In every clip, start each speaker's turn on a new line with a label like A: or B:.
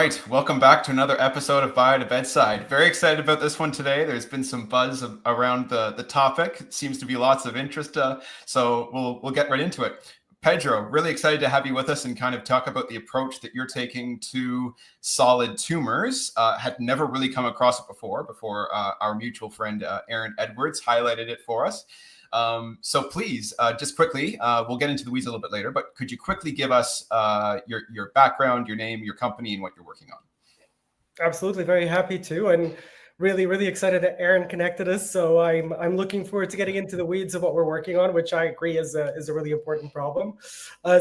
A: right, welcome back to another episode of Bio to Bedside. Very excited about this one today. There's been some buzz around the topic. It seems to be lots of interest, so we'll get right into it. Pedro, really excited to have you with us and kind of talk about the approach that you're taking to solid tumors. Had never really come across it before our mutual friend Aaron Edwards highlighted it for us. So please, just quickly, we'll get into the weeds a little bit later, but could you quickly give us your background, your name, your company, and what you're working on?
B: Absolutely, very happy to, and really excited that Aaron connected us. So I'm looking forward to getting into the weeds of what we're working on, which I agree is a really important problem.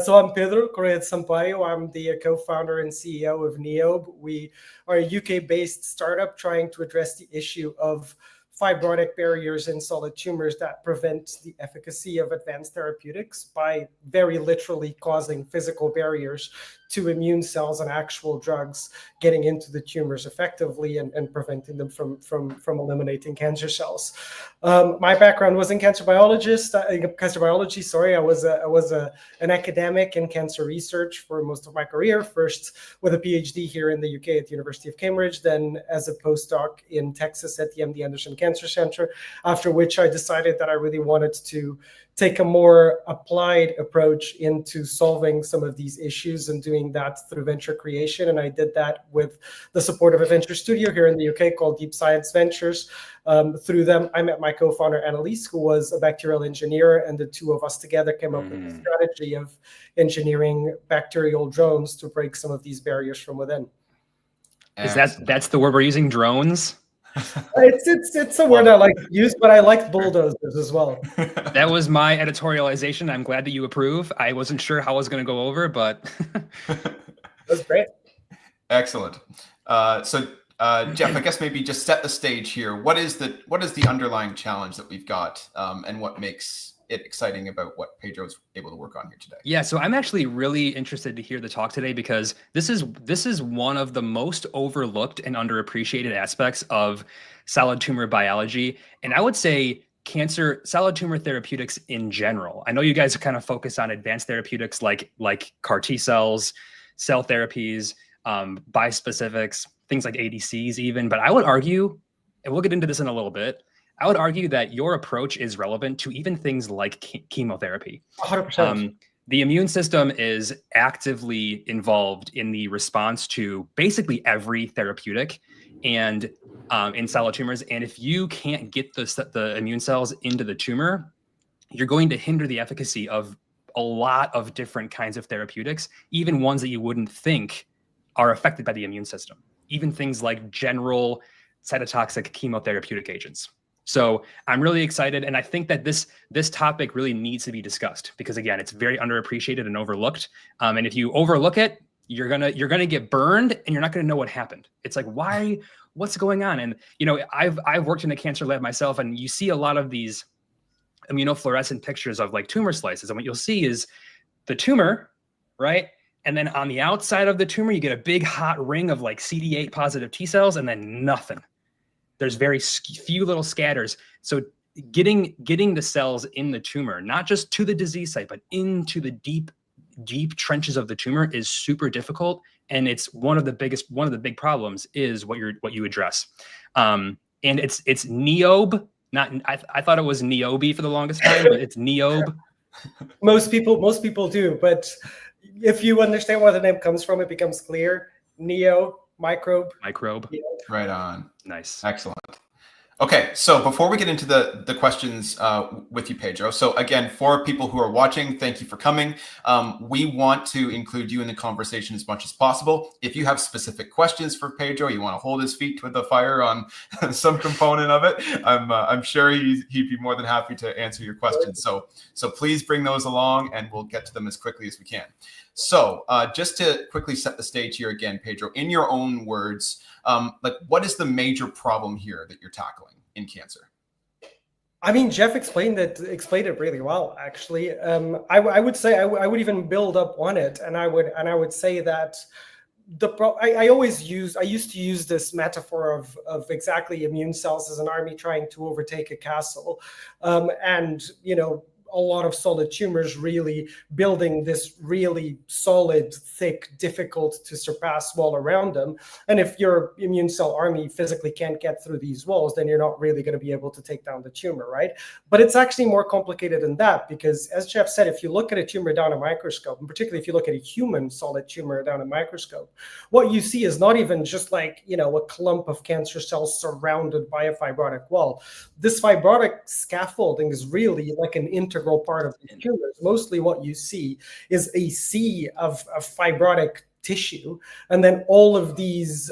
B: So I'm Pedro Correa Sampaio. I'm the co-founder and CEO of Neobe. We are a UK-based startup trying to address the issue of fibrotic barriers in solid tumors that prevent the efficacy of advanced therapeutics by very literally causing physical barriers to immune cells and actual drugs getting into the tumors effectively and preventing them from eliminating cancer cells. My background was in cancer biology. I was an academic in cancer research for most of my career, first with a PhD here in the UK at the University of Cambridge, then as a postdoc in Texas at the MD Anderson Cancer Center, after which I decided that I really wanted to take a more applied approach into solving some of these issues and doing that through venture creation. And I did that with the support of a venture studio here in the UK called Deep Science Ventures. Through them, I met my co-founder, Annalise, who was a bacterial engineer, and the two of us together came up with a strategy of engineering bacterial drones to break some of these barriers from within.
C: That's the word we're using, drones?
B: It's a word I like to use, but I like bulldozers as well.
C: That was my editorialization. I'm glad that you approve. I wasn't sure how I was going to go over, but
B: That's great.
A: Excellent. So Jeff, I guess maybe just set the stage here. What is the underlying challenge that we've got, and what makes it exciting about what Pedro's able to work on here today?
C: Yeah, so I'm actually really interested to hear the talk today because this is one of the most overlooked and underappreciated aspects of solid tumor biology, and I would say solid tumor therapeutics in general. I know you guys are kind of focused on advanced therapeutics like CAR T cells, cell therapies, bispecifics, things like ADCs even, but I would argue, and we'll get into this in a little bit, I would argue that your approach is relevant to even things like chemotherapy.
B: 100%.
C: The immune system is actively involved in the response to basically every therapeutic and in solid tumors. And if you can't get the immune cells into the tumor, you're going to hinder the efficacy of a lot of different kinds of therapeutics, even ones that you wouldn't think are affected by the immune system, even things like general cytotoxic chemotherapeutic agents. So I'm really excited, and I think that this topic really needs to be discussed because, again, it's very underappreciated and overlooked. And if you overlook it, you're gonna get burned, and you're not gonna know what happened. It's like, why? What's going on? And I've worked in a cancer lab myself, and you see a lot of these immunofluorescent pictures of like tumor slices, and what you'll see is the tumor, right? And then on the outside of the tumor, you get a big hot ring of like CD8 positive T cells, and then nothing. There's very few little scatters. So getting the cells in the tumor, not just to the disease site, but into the deep trenches of the tumor is super difficult. And it's one of the big problems is what you address. And it's Neobe, I thought it was Neobe for the longest time, but it's Neobe.
B: Most people do, but if you understand where the name comes from, it becomes clear. Neo, microbe.
C: Microbe.
A: Right on.
C: Nice.
A: Excellent. Okay, so before we get into the questions with you, Pedro, so again, for people who are watching, thank you for coming. We want to include you in the conversation as much as possible. If you have specific questions for Pedro, you want to hold his feet to the fire on some component of it, I'm sure he'd be more than happy to answer your questions. So please bring those along, and we'll get to them as quickly as we can. So just to quickly set the stage here again, Pedro, in your own words, like what is the major problem here that you're tackling in cancer?
B: I mean, Jeff explained it really well, actually. I would say I would even build up on it, and I would say that I used to use this metaphor of exactly immune cells as an army trying to overtake a castle, and a lot of solid tumors really building this really solid, thick, difficult to surpass wall around them. And if your immune cell army physically can't get through these walls, then you're not really going to be able to take down the tumor, right? But it's actually more complicated than that, because as Jeff said, if you look at a tumor down a microscope, and particularly if you look at a human solid tumor down a microscope, what you see is not even just like, a clump of cancer cells surrounded by a fibrotic wall. This fibrotic scaffolding is really like an integral part of the tumors. Mostly what you see is a sea of fibrotic tissue, and then all of these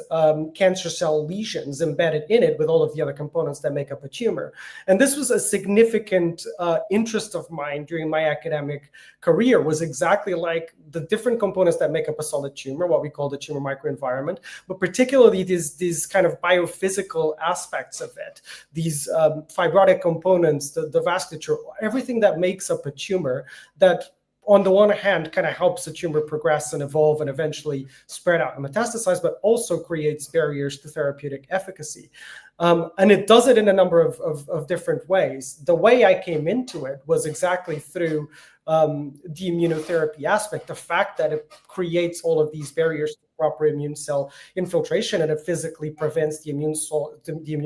B: cancer cell lesions embedded in it with all of the other components that make up a tumor. And this was a significant interest of mine during my academic career, was exactly like the different components that make up a solid tumor, what we call the tumor microenvironment, but particularly these kind of biophysical aspects of it, these fibrotic components, the vasculature, everything that makes up a tumor that on the one hand kind of helps the tumor progress and evolve and eventually spread out and metastasize, but also creates barriers to therapeutic efficacy. And it does it in a number of different ways. The way I came into it was exactly through the immunotherapy aspect, the fact that it creates all of these barriers to proper immune cell infiltration, and it physically prevents the immune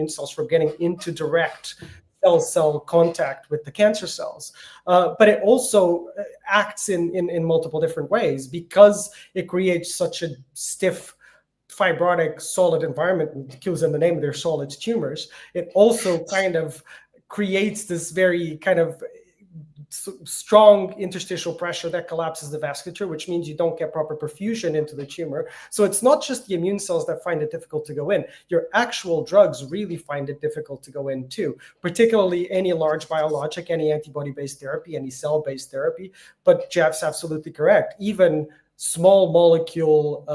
B: cells from getting into direct cell contact with the cancer cells. But it also acts in multiple different ways, because it creates such a stiff, fibrotic, solid environment, and kills in the name, they're solid tumors. It also kind of creates this very kind of strong interstitial pressure that collapses the vasculature, which means you don't get proper perfusion into the tumor. So it's not just the immune cells that find it difficult to go in. Your actual drugs really find it difficult to go in too, particularly any large biologic, any antibody-based therapy, any cell-based therapy. But Jeff's absolutely correct. Even small molecule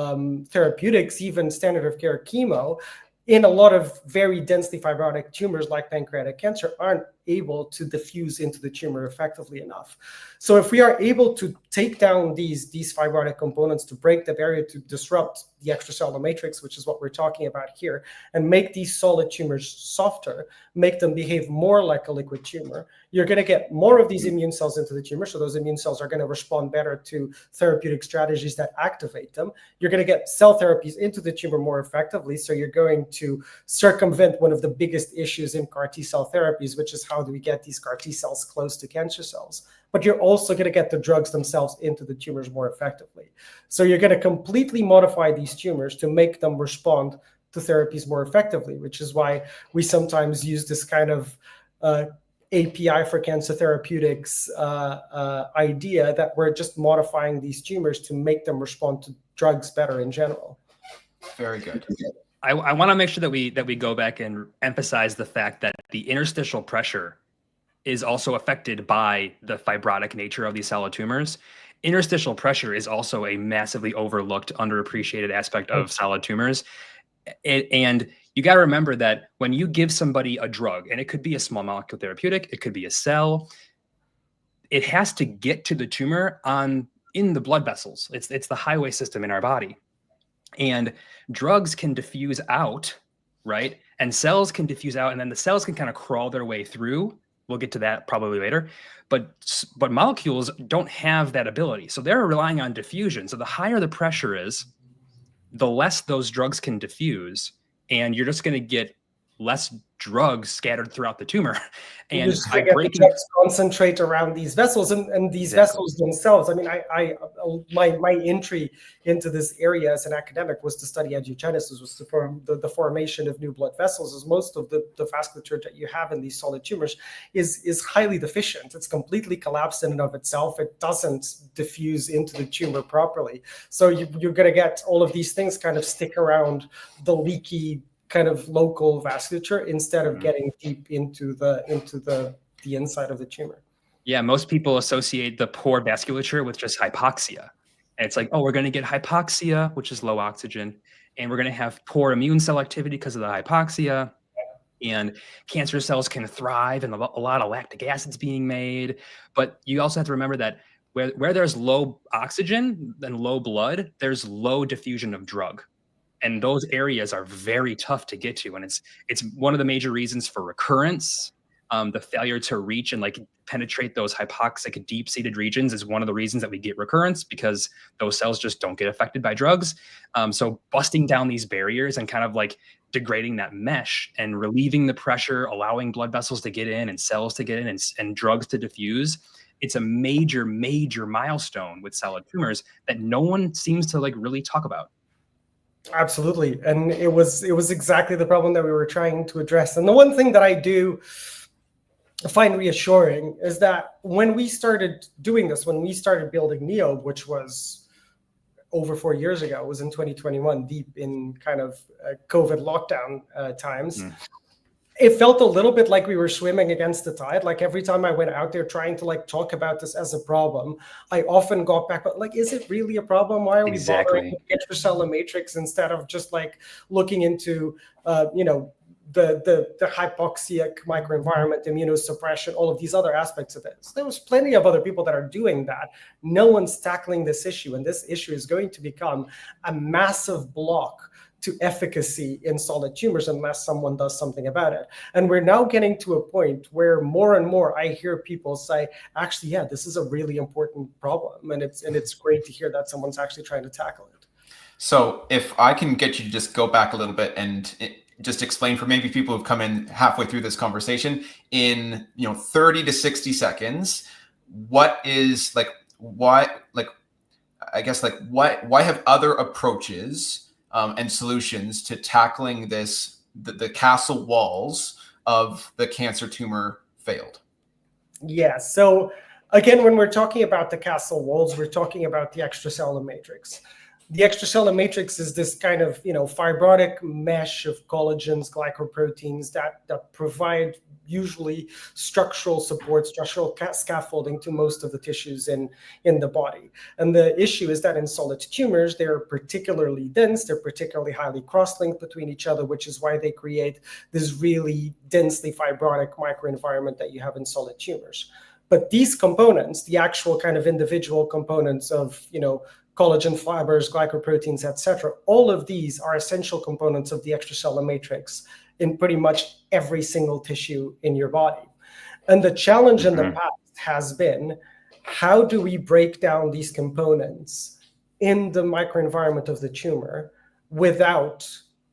B: therapeutics, even standard of care chemo, in a lot of very densely fibrotic tumors like pancreatic cancer, aren't able to diffuse into the tumor effectively enough. So if we are able to take down these fibrotic components, to break the barrier, to disrupt the extracellular matrix, which is what we're talking about here, and make these solid tumors softer, make them behave more like a liquid tumor, you're going to get more of these immune cells into the tumor. So those immune cells are going to respond better to therapeutic strategies that activate them. You're going to get cell therapies into the tumor more effectively. So you're going to circumvent one of the biggest issues in CAR T cell therapies, which is how do we get these CAR T cells close to cancer cells? But you're also going to get the drugs themselves into the tumors more effectively. So you're going to completely modify these tumors to make them respond to therapies more effectively, which is why we sometimes use this kind of API for cancer therapeutics idea that we're just modifying these tumors to make them respond to drugs better in general.
A: Very good.
C: I want to make sure that we go back and emphasize the fact that the interstitial pressure is also affected by the fibrotic nature of these solid tumors. Interstitial pressure is also a massively overlooked, underappreciated aspect of solid tumors. And you got to remember that when you give somebody a drug, and it could be a small molecule therapeutic, it could be a cell, it has to get to the tumor in the blood vessels. It's the highway system in our body. And drugs can diffuse out, right? And cells can diffuse out, and then the cells can kind of crawl their way through. We'll get to that probably later. But molecules don't have that ability. So they're relying on diffusion. So the higher the pressure is, the less those drugs can diffuse, and you're just going to get less drugs scattered throughout the tumor. And
B: by breaking drugs concentrate around these vessels, and these vessels themselves. I mean, my entry into this area as an academic was to study angiogenesis, was to form the formation of new blood vessels, as most of the vasculature that you have in these solid tumors is highly deficient. It's completely collapsed in and of itself. It doesn't diffuse into the tumor properly. So you're going to get all of these things kind of stick around the leaky kind of local vasculature instead of getting deep into the inside of the tumor.
C: Yeah, most people associate the poor vasculature with just hypoxia. And it's like, oh, we're going to get hypoxia, which is low oxygen, and we're going to have poor immune cell activity because of the hypoxia. And cancer cells can thrive, and a lot of lactic acid's being made. But you also have to remember that where there's low oxygen and low blood, there's low diffusion of drug. And those areas are very tough to get to. And it's one of the major reasons for recurrence, The failure to reach and like penetrate those hypoxic deep-seated regions is one of the reasons that we get recurrence, because those cells just don't get affected by drugs. So busting down these barriers and kind of like degrading that mesh and relieving the pressure, allowing blood vessels to get in and cells to get in and drugs to diffuse, it's a major, major milestone with solid tumors that no one seems to like really talk about.
B: Absolutely. And it was exactly the problem that we were trying to address. And the one thing that I do find reassuring is that when we started doing this, when we started building Neobe, which was over 4 years ago, it was in 2021, deep in kind of COVID lockdown times, it felt a little bit like we were swimming against the tide. Like every time I went out there trying to like talk about this as a problem, I often got back, but like, is it really a problem? Why are we bothering with extracellular matrix instead of just like looking into, the hypoxic microenvironment, immunosuppression, all of these other aspects of it. So there was plenty of other people that are doing that. No one's tackling this issue, and this issue is going to become a massive block to efficacy in solid tumors unless someone does something about it. And we're now getting to a point where more and more I hear people say, actually, yeah, this is a really important problem. And it's great to hear that someone's actually trying to tackle it.
A: So if I can get you to just go back a little bit and just explain for maybe people who've come in halfway through this conversation in 30 to 60 seconds, what is like, why have other approaches and solutions to tackling this, the castle walls of the cancer tumor failed?
B: Yeah. So again, when we're talking about the castle walls, we're talking about the extracellular matrix. The extracellular matrix is this kind of, fibrotic mesh of collagens, glycoproteins that provide usually structural support, structural scaffolding to most of the tissues in the body. And the issue is that in solid tumors, they're particularly dense, they're particularly highly cross-linked between each other, which is why they create this really densely fibrotic microenvironment that you have in solid tumors. But these components, the actual kind of individual components of, collagen fibers, glycoproteins, etc. All of these are essential components of the extracellular matrix in pretty much every single tissue in your body. And the challenge in the past has been, how do we break down these components in the microenvironment of the tumor without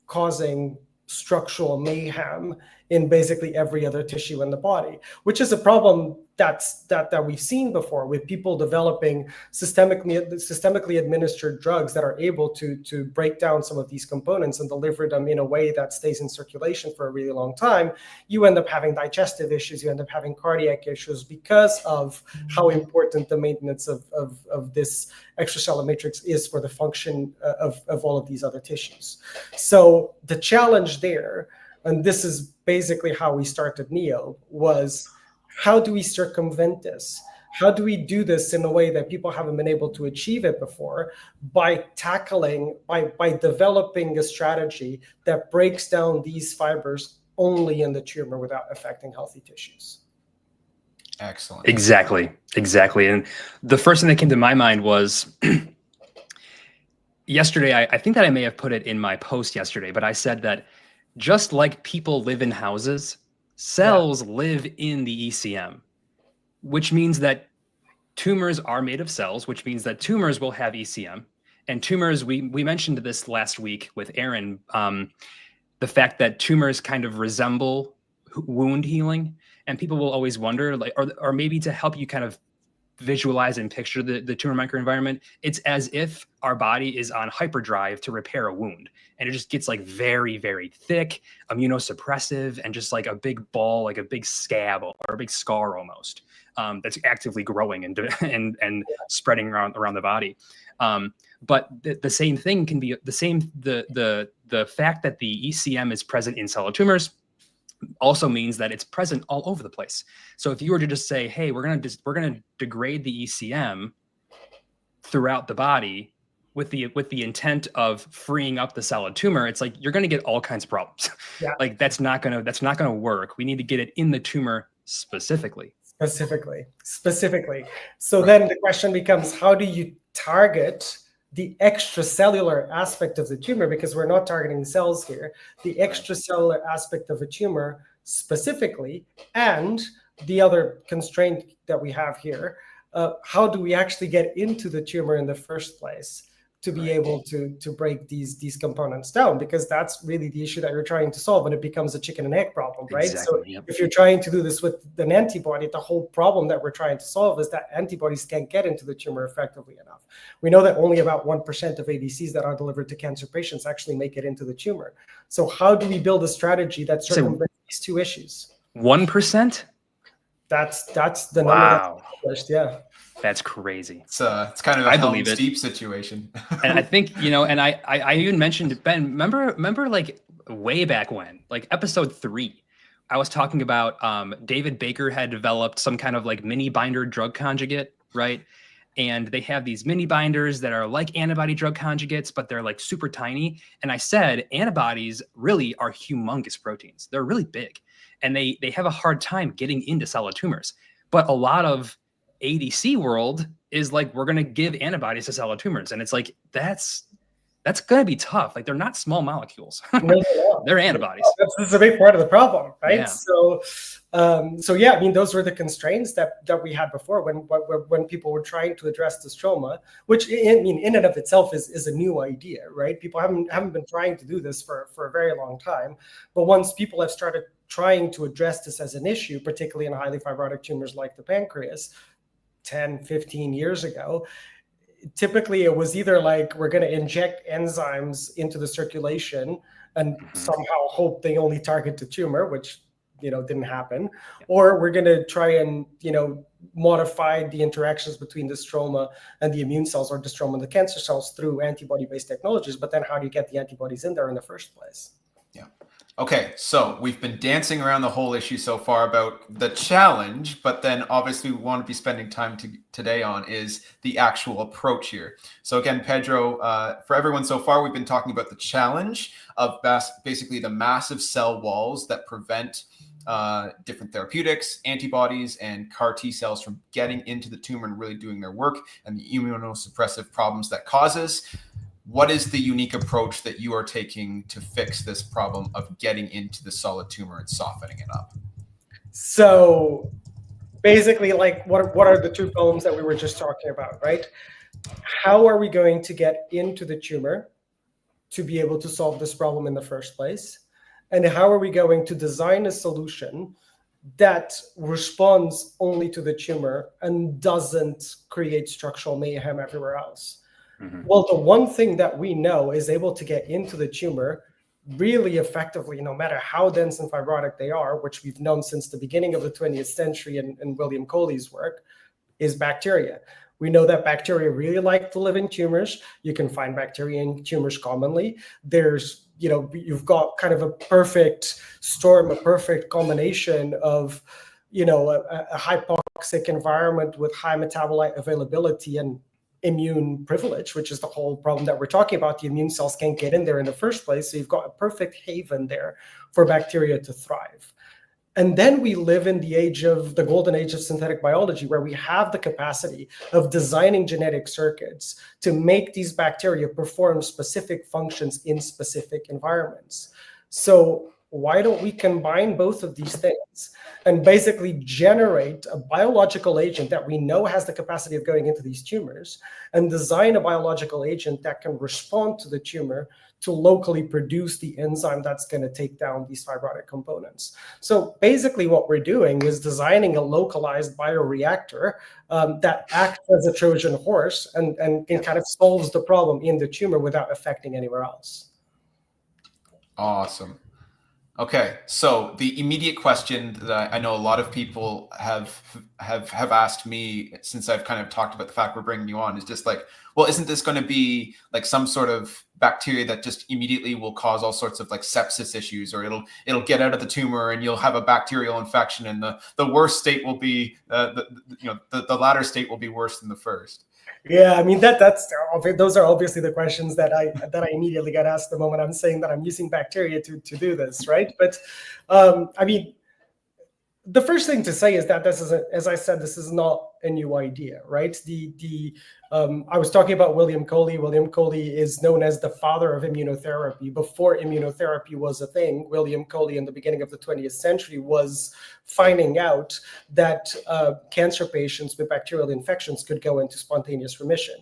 B: causing structural mayhem in basically every other tissue in the body, which is a problem that we've seen before with people developing systemically administered drugs that are able to break down some of these components and deliver them in a way that stays in circulation for a really long time. You end up having digestive issues, you end up having cardiac issues because of how important the maintenance of this extracellular matrix is for the function of all of these other tissues. So the challenge there, and this is basically how we started Neobe, was how do we circumvent this? How do we do this in a way that people haven't been able to achieve it before by developing a strategy that breaks down these fibers only in the tumor without affecting healthy tissues?
A: Excellent.
C: Exactly. And the first thing that came to my mind was yesterday, I think that I may have put it in my post yesterday, but I said that just like people live in houses, cells live in the ECM, which means that tumors are made of cells, which means that tumors will have ECM. And tumors, we mentioned this last week with Aaron, the fact that tumors kind of resemble wound healing. And people will always wonder, like, or maybe to help you kind of visualize and picture the tumor microenvironment, it's as if our body is on hyperdrive to repair a wound. And it just gets like very, very thick, immunosuppressive, and just like a big ball, like a big scab or a big scar almost, that's actively growing and spreading around the body. But the same thing can be the fact that the ECM is present in solid tumors also means that it's present all over the place. So if you were to just say, hey, we're gonna degrade the ECM throughout the body with the intent of freeing up the solid tumor, it's like you're gonna get all kinds of problems.
B: Yeah.
C: Like that's not gonna work. We need to get it in the tumor specifically. So then the question becomes, how do you target the extracellular aspect of the tumor? Because we're not targeting cells here. The extracellular aspect of a tumor
B: specifically, and the other constraint that we have here, how do we actually get into the tumor in the first place to be able to break these components down? Because that's really the issue that you're trying to solve, and it becomes a chicken and egg problem, right?
C: Exactly,
B: So
C: yep.
B: if you're trying to do this with an antibody, the whole problem that we're trying to solve is that antibodies can't get into the tumor effectively enough. We know that only about 1% of ADCs that are delivered to cancer patients actually make it into the tumor. So how do we build a strategy that circumvents these two issues?
C: 1%?
B: That's the number
C: Wow.
B: that's published, yeah.
C: That's crazy.
A: It's kind of a Helm's Deep situation.
C: And I think, and I even mentioned, Ben, remember like way back when, like episode 3, I was talking about David Baker had developed some kind of like mini binder drug conjugate, right? And they have these mini binders that are like antibody drug conjugates, but they're like super tiny. And I said, antibodies really are humongous proteins. They're really big, and they have a hard time getting into solid tumors. But a lot of ADC world is like, we're going to give antibodies to solid tumors. And it's like, that's going to be tough. Like, they're not small molecules. They're antibodies.
B: That's a big part of the problem, right?
C: Yeah.
B: So yeah, I mean, those were the constraints that we had before when people were trying to address this trauma, which in and of itself is a new idea, right? People haven't been trying to do this for a very long time. But once people have started trying to address this as an issue, particularly in highly fibrotic tumors like the pancreas, 10, 15 years ago, typically it was either like, we're going to inject enzymes into the circulation and somehow hope they only target the tumor, which didn't happen, or we're going to try and modify the interactions between the stroma and the immune cells, or the stroma and the cancer cells, through antibody-based technologies. But then how do you get the antibodies in there in the first place?
A: Yeah. Okay, so we've been dancing around the whole issue so far about the challenge, but then obviously we want to be spending time today on is the actual approach here. So again, Pedro, for everyone so far, we've been talking about the challenge of basically the massive cell walls that prevent different therapeutics, antibodies, and CAR T cells from getting into the tumor and really doing their work, and the immunosuppressive problems that causes. What is the unique approach that you are taking to fix this problem of getting into the solid tumor and softening it up?
B: So basically, like, what are the two problems that we were just talking about, right? How are we going to get into the tumor to be able to solve this problem in the first place? And how are we going to design a solution that responds only to the tumor and doesn't create structural mayhem everywhere else? Well, the one thing that we know is able to get into the tumor really effectively, no matter how dense and fibrotic they are, which we've known since the beginning of the 20th century in William Coley's work, is bacteria. We know that bacteria really like to live in tumors. You can find bacteria in tumors commonly. There's, you've got kind of a perfect storm, a perfect combination of, a hypoxic environment with high metabolite availability and immune privilege, which is the whole problem that we're talking about. The immune cells can't get in there in the first place. So you've got a perfect haven there for bacteria to thrive. And then we live in the golden age of synthetic biology, where we have the capacity of designing genetic circuits to make these bacteria perform specific functions in specific environments. So why don't we combine both of these things and basically generate a biological agent that we know has the capacity of going into these tumors, and design a biological agent that can respond to the tumor to locally produce the enzyme that's going to take down these fibrotic components? So basically what we're doing is designing a localized bioreactor that acts as a Trojan horse and kind of solves the problem in the tumor without affecting anywhere else.
A: Awesome. Okay, so the immediate question that I know a lot of people have asked me since I've kind of talked about the fact we're bringing you on is just like, well, isn't this going to be like some sort of bacteria that just immediately will cause all sorts of like sepsis issues, or it'll get out of the tumor and you'll have a bacterial infection, and the worst state will be the latter state will be worse than the first?
B: Yeah, I mean those are obviously the questions that I immediately got asked the moment I'm saying that I'm using bacteria to do this, right? But I mean, the first thing to say is that this is, as I said, this is not a new idea, right? I was talking about William Coley. William Coley is known as the father of immunotherapy. Before immunotherapy was a thing, William Coley in the beginning of the 20th century was finding out that cancer patients with bacterial infections could go into spontaneous remission.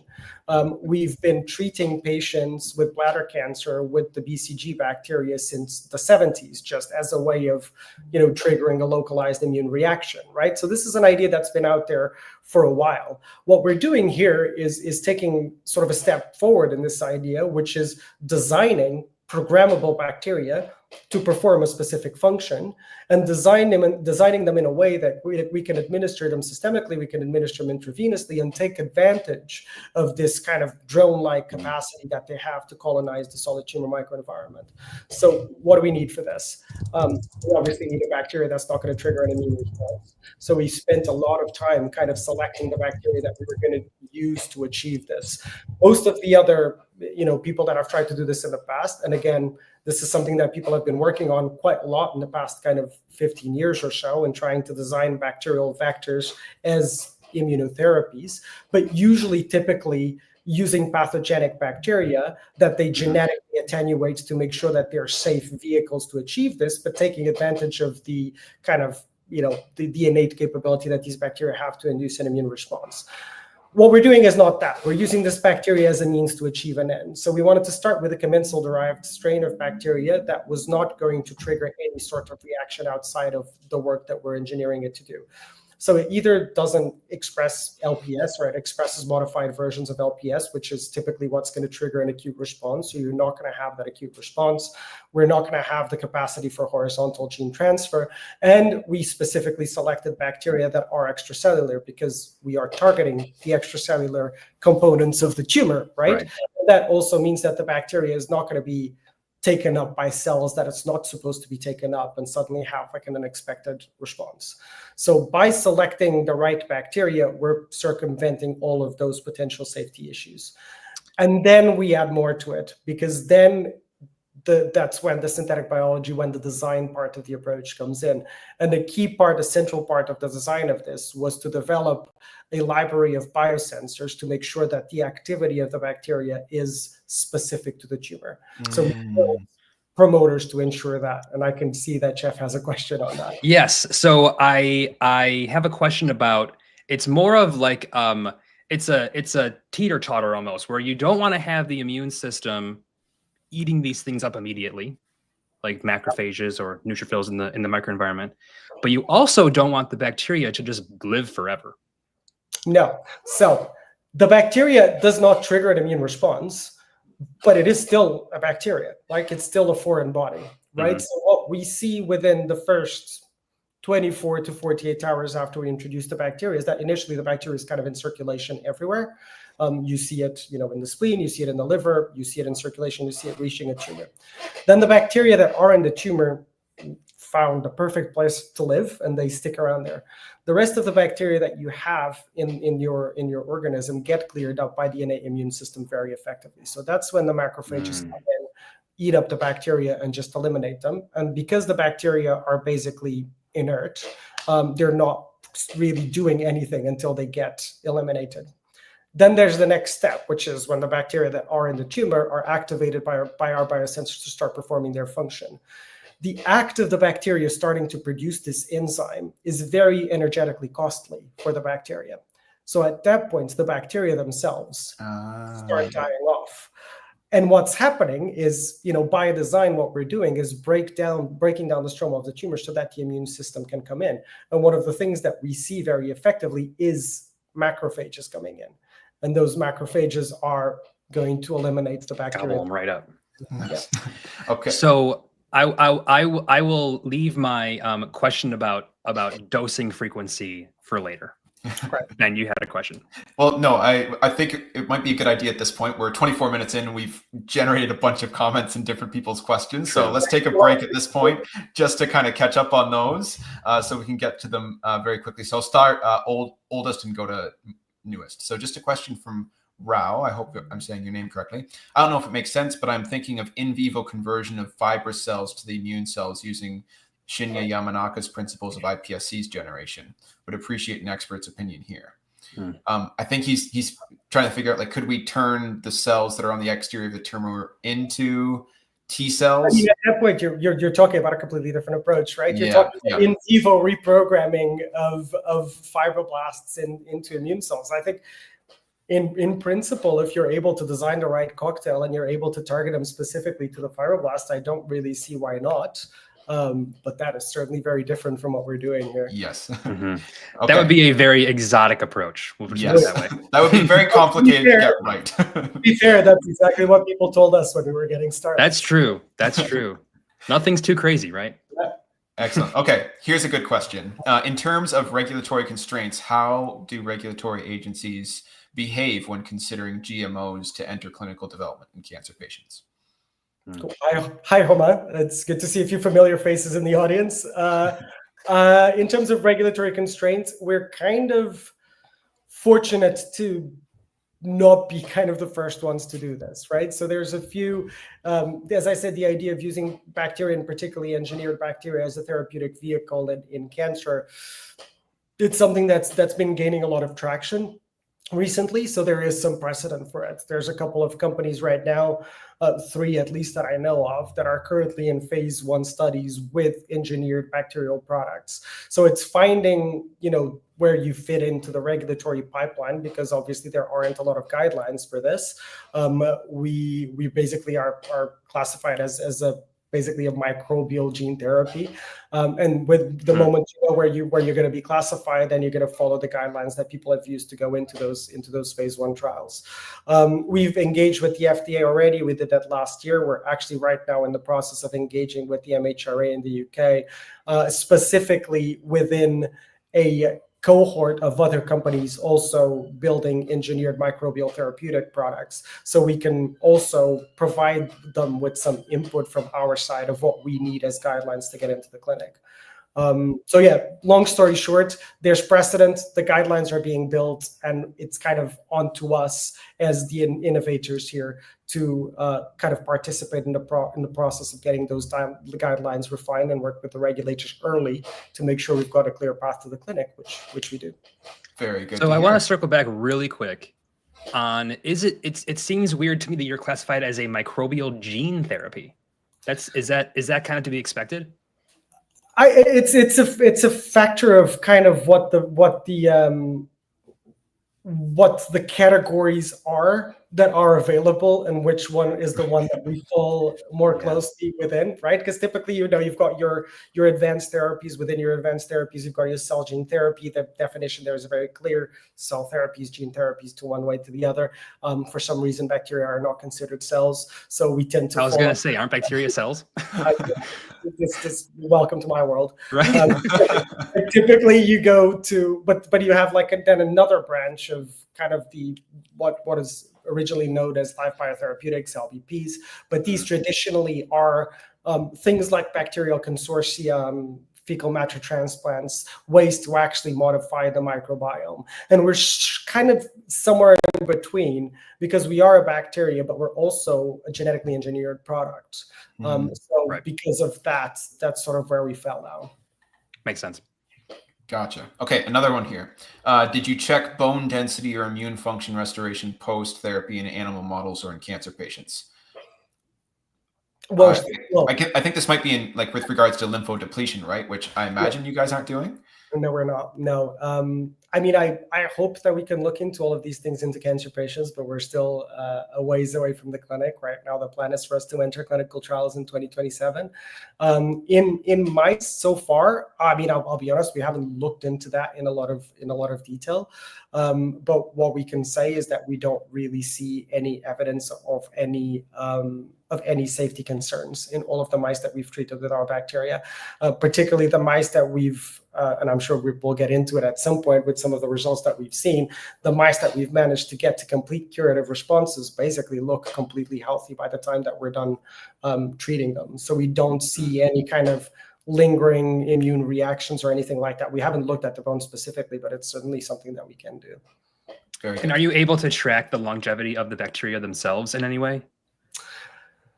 B: We've been treating patients with bladder cancer with the BCG bacteria since the 70s, just as a way of, triggering a localized immune reaction, right? So this is an idea that's been out there for a while. What we're doing here is taking sort of a step forward in this idea, which is designing programmable bacteria to perform a specific function, and designing them in a way that we can administer them systemically, we can administer them intravenously, and take advantage of this kind of drone-like capacity that they have to colonize the solid tumor microenvironment. So what do we need for this? We obviously need a bacteria that's not going to trigger an immune response. So we spent a lot of time kind of selecting the bacteria that we were going to use to achieve this. Most of the other people that have tried to do this in the past, and again, this is something that people have been working on quite a lot in the past kind of 15 years or so, and trying to design bacterial vectors as immunotherapies, but typically using pathogenic bacteria that they genetically attenuate to make sure that they're safe vehicles to achieve this, but taking advantage of the kind of, the innate capability that these bacteria have to induce an immune response. What we're doing is not that. We're using this bacteria as a means to achieve an end. So we wanted to start with a commensal-derived strain of bacteria that was not going to trigger any sort of reaction outside of the work that we're engineering it to do. So it either doesn't express LPS, or it expresses modified versions of LPS, which is typically what's going to trigger an acute response. So you're not going to have that acute response. We're not going to have the capacity for horizontal gene transfer. And we specifically selected bacteria that are extracellular because we are targeting the extracellular components of the tumor, right? And that also means that the bacteria is not going to be taken up by cells that it's not supposed to be taken up and suddenly have like an unexpected response. So by selecting the right bacteria, we're circumventing all of those potential safety issues. And then we add more to it, because then that's when the synthetic biology, when the design part of the approach comes in. And the key part, the central part of the design of this was to develop a library of biosensors to make sure that the activity of the bacteria is specific to the tumor. So we built promoters to ensure that. And I can see that Jeff has a question on that.
C: Yes. So I have a question about, it's more of like, it's a teeter-totter almost, where you don't want to have the immune system eating these things up immediately, like macrophages or neutrophils in the microenvironment, but you also don't want the bacteria to just live forever.
B: No. So the bacteria does not trigger an immune response, but it is still a bacteria. Like, it's still a foreign body, right? So what we see within the first 24 to 48 hours after we introduce the bacteria is that initially the bacteria is kind of in circulation everywhere. You see it, in the spleen, you see it in the liver, you see it in circulation, you see it reaching a tumor. Then the bacteria that are in the tumor found the perfect place to live, and they stick around there. The rest of the bacteria that you have in your organism get cleared up by the innate immune system very effectively. So that's when the macrophages come in, eat up the bacteria, and just eliminate them. And because the bacteria are basically inert, they're not really doing anything until they get eliminated. Then there's the next step, which is when the bacteria that are in the tumor are activated by our biosensors to start performing their function. The act of the bacteria starting to produce this enzyme is very energetically costly for the bacteria. So at that point, the bacteria themselves start dying off. And what's happening is, by design, what we're doing is breaking down the stroma of the tumor so that the immune system can come in. And one of the things that we see very effectively is macrophages coming in. And those macrophages are going to eliminate the bacteria.
C: Gobble them right up.
B: Yeah.
A: Okay.
C: So I will leave my question about dosing frequency for later. Ben, you had a question.
A: Well, no, I think it might be a good idea at this point. We're 24 minutes in, and we've generated a bunch of comments and different people's questions. So let's take a break at this point just to kind of catch up on those, so we can get to them very quickly. So I'll start oldest and go to newest. So just a question from Rao. I hope I'm saying your name correctly. I don't know if it makes sense, but I'm thinking of in vivo conversion of fibrous cells to the immune cells using Shinya Yamanaka's principles of iPSC's generation. Would appreciate an expert's opinion here. I think he's trying to figure out, like, could we turn the cells that are on the exterior of the tumor into T cells?
B: I mean, at that point, you're talking about a completely different approach, right? You're
A: Yeah,
B: talking
A: yeah.
B: in vivo reprogramming of fibroblasts into immune cells. I think in principle, if you're able to design the right cocktail and you're able to target them specifically to the fibroblast, I don't really see why not. But that is certainly very different from what we're doing here.
A: Yes.
C: Okay.
A: Okay.
C: That would be a very exotic approach. We'll put
A: Yes.
C: it that way.
A: That would be very complicated to get right.
B: To be fair, that's exactly what people told us when we were getting started.
C: That's true. That's true. Nothing's too crazy, right?
A: Excellent. Okay, here's a good question. In terms of regulatory constraints, how do regulatory agencies behave when considering GMOs to enter clinical development in cancer patients?
B: Cool. Hi, Homa. It's good to see a few familiar faces in the audience. In terms of regulatory constraints, we're kind of fortunate to not be kind of the first ones to do this, right? So there's a few, as I said, the idea of using bacteria, and particularly engineered bacteria, as a therapeutic vehicle in cancer, it's something that's been gaining a lot of traction recently. So there is some precedent for it. There's a couple of companies right now, 3 at least that I know of, that are currently in phase 1 studies with engineered bacterial products. So it's finding, where you fit into the regulatory pipeline, because obviously there aren't a lot of guidelines for this. We basically are classified as basically a microbial gene therapy, and with the moment you know where you're going to be classified, then you're going to follow the guidelines that people have used to go into those phase 1 trials. We've engaged with the FDA already. We did that last year. We're actually right now in the process of engaging with the MHRA in the UK, specifically within a cohort of other companies also building engineered microbial therapeutic products. So we can also provide them with some input from our side of what we need as guidelines to get into the clinic. So yeah, long story short, there's precedent, the guidelines are being built, and it's kind of onto us as the innovators here to kind of participate in the process of getting the guidelines refined and work with the regulators early to make sure we've got a clear path to the clinic, which we do.
A: Very good.
C: So I want to circle back really quick on, it seems weird to me that you're classified as a microbial gene therapy. Is that kind of to be expected?
B: It's a factor of kind of what the categories are that are available, and which one is the one that we fall more closely within, right? Because typically, you've got your advanced therapies. Within your advanced therapies, you've got your cell gene therapy. The definition there is very clear: cell therapies, gene therapies, to one way to the other. For some reason, bacteria are not considered cells, so we tend to.
C: I was going to say, aren't bacteria cells?
B: Just welcome to my world.
C: Right.
B: Typically, you go to, but you have then another branch of kind of what is originally known as live biotherapeutics, LBPs, but these traditionally are things like bacterial consortia, fecal matter transplants, ways to actually modify the microbiome. And we're kind of somewhere in between, because we are a bacteria, but we're also a genetically engineered product. Because of that, that's sort of where we fell down.
C: Makes sense.
A: Gotcha. Okay, another one here. Did you check bone density or immune function restoration post-therapy in animal models or in cancer patients?
B: Well,
A: I think this might be in, like, with regards to lymphodepletion, right? Which I imagine you guys aren't doing.
B: No, we're not. No. I mean, I hope that we can look into all of these things into cancer patients, but we're still a ways away from the clinic right now. The plan is for us to enter clinical trials in 2027. In mice so far, I mean, I'll be honest, we haven't looked into that in a lot of detail. But what we can say is that we don't really see any evidence of any safety concerns in all of the mice that we've treated with our bacteria, particularly the mice that we've, and I'm sure we'll get into it at some point with some of the results that we've seen, the mice that we've managed to get to complete curative responses basically look completely healthy by the time that we're done treating them. So we don't see any kind of lingering immune reactions or anything like that. We haven't looked at the bone specifically, but it's certainly something that we can do.
A: Very good.
C: And are you able to track the longevity of the bacteria themselves in any way?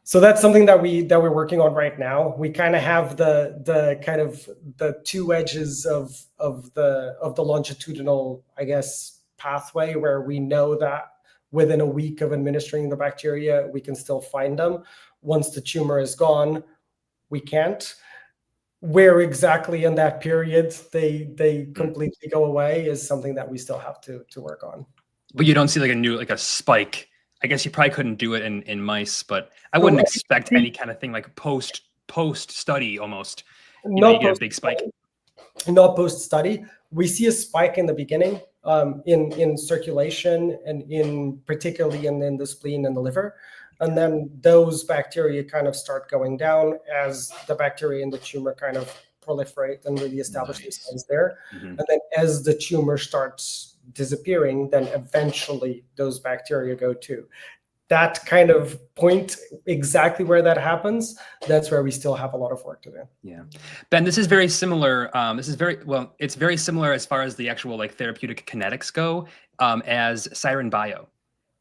B: So that's something that we're working on right now. We kind of have the kind of the two edges of the longitudinal, I guess, pathway where we know that within a week of administering the bacteria, we can still find them. Once the tumor is gone, we can't. Where exactly in that period they completely go away is something that we still have to work on.
C: But you don't see like a spike. I guess you probably couldn't do it in mice, but I wouldn't expect any kind of thing like post study almost. You know, you get a big spike.
B: Not post study. We see a spike in the beginning in circulation and particularly in the spleen and the liver. And then those bacteria kind of start going down as the bacteria in the tumor kind of proliferate and really establish themselves there. And then as the tumor starts disappearing, then eventually those bacteria go too. That kind of point exactly where that happens, that's where we still have a lot of work to do.
C: Yeah. Ben, this is very similar. It's very similar as far as the actual like therapeutic kinetics go as Siren Bio.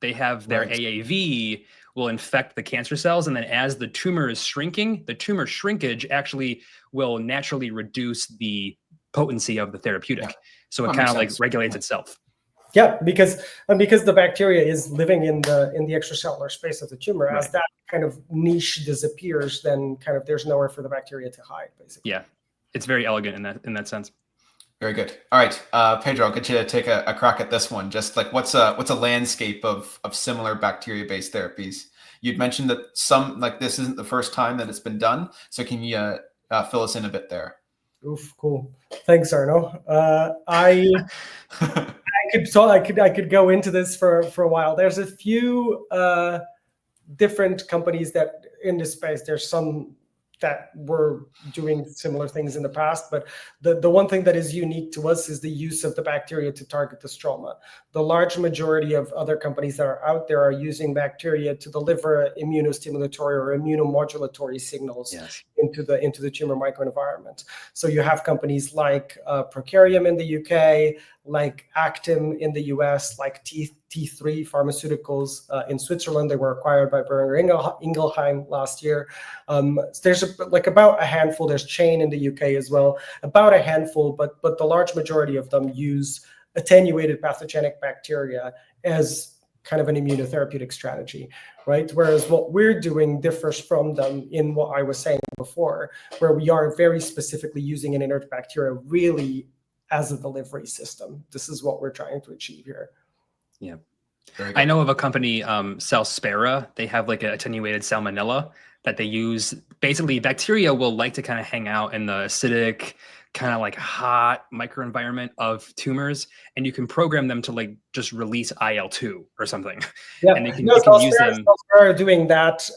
C: They have their AAV will infect the cancer cells. And then as the tumor is shrinking, the tumor shrinkage actually will naturally reduce the potency of the therapeutic. Yeah. So it kind of like regulates itself.
B: Yeah, because the bacteria is living in the extracellular space of the tumor. As that kind of niche disappears, then kind of there's nowhere for the bacteria to hide, basically.
C: Yeah, it's very elegant in that sense.
A: Very good. All right, Pedro, I'll get you to take a crack at this one. Just like what's a landscape of similar bacteria-based therapies? You'd mentioned that some like this isn't the first time that it's been done. So can you fill us in a bit there?
B: Oof, cool. Thanks, Arno. I could go into this for a while. There's a few different companies that in this space. There's some that were doing similar things in the past, but the one thing that is unique to us is the use of the bacteria to target the stroma. The large majority of other companies that are out there are using bacteria to deliver immunostimulatory or immunomodulatory signals into the tumor microenvironment. So you have companies like Procarium in the UK, like Actim in the US, like T3 Pharmaceuticals in Switzerland. They were acquired by Boehringer Ingelheim last year. There's about a handful. There's Chain in the UK as well, about a handful, but the large majority of them use attenuated pathogenic bacteria as kind of an immunotherapeutic strategy, right? Whereas what we're doing differs from them in what I was saying before, where we are very specifically using an inert bacteria really as a delivery system. This is what we're trying to achieve here.
C: Yeah. I know of a company, Salspera. They have like an attenuated salmonella that they use. Basically, bacteria will like to kind of hang out in the acidic, kind of like hot microenvironment of tumors, and you can program them to like just release IL-2 or something.
B: Yeah,
C: and you can use them.
B: Salspera are doing that.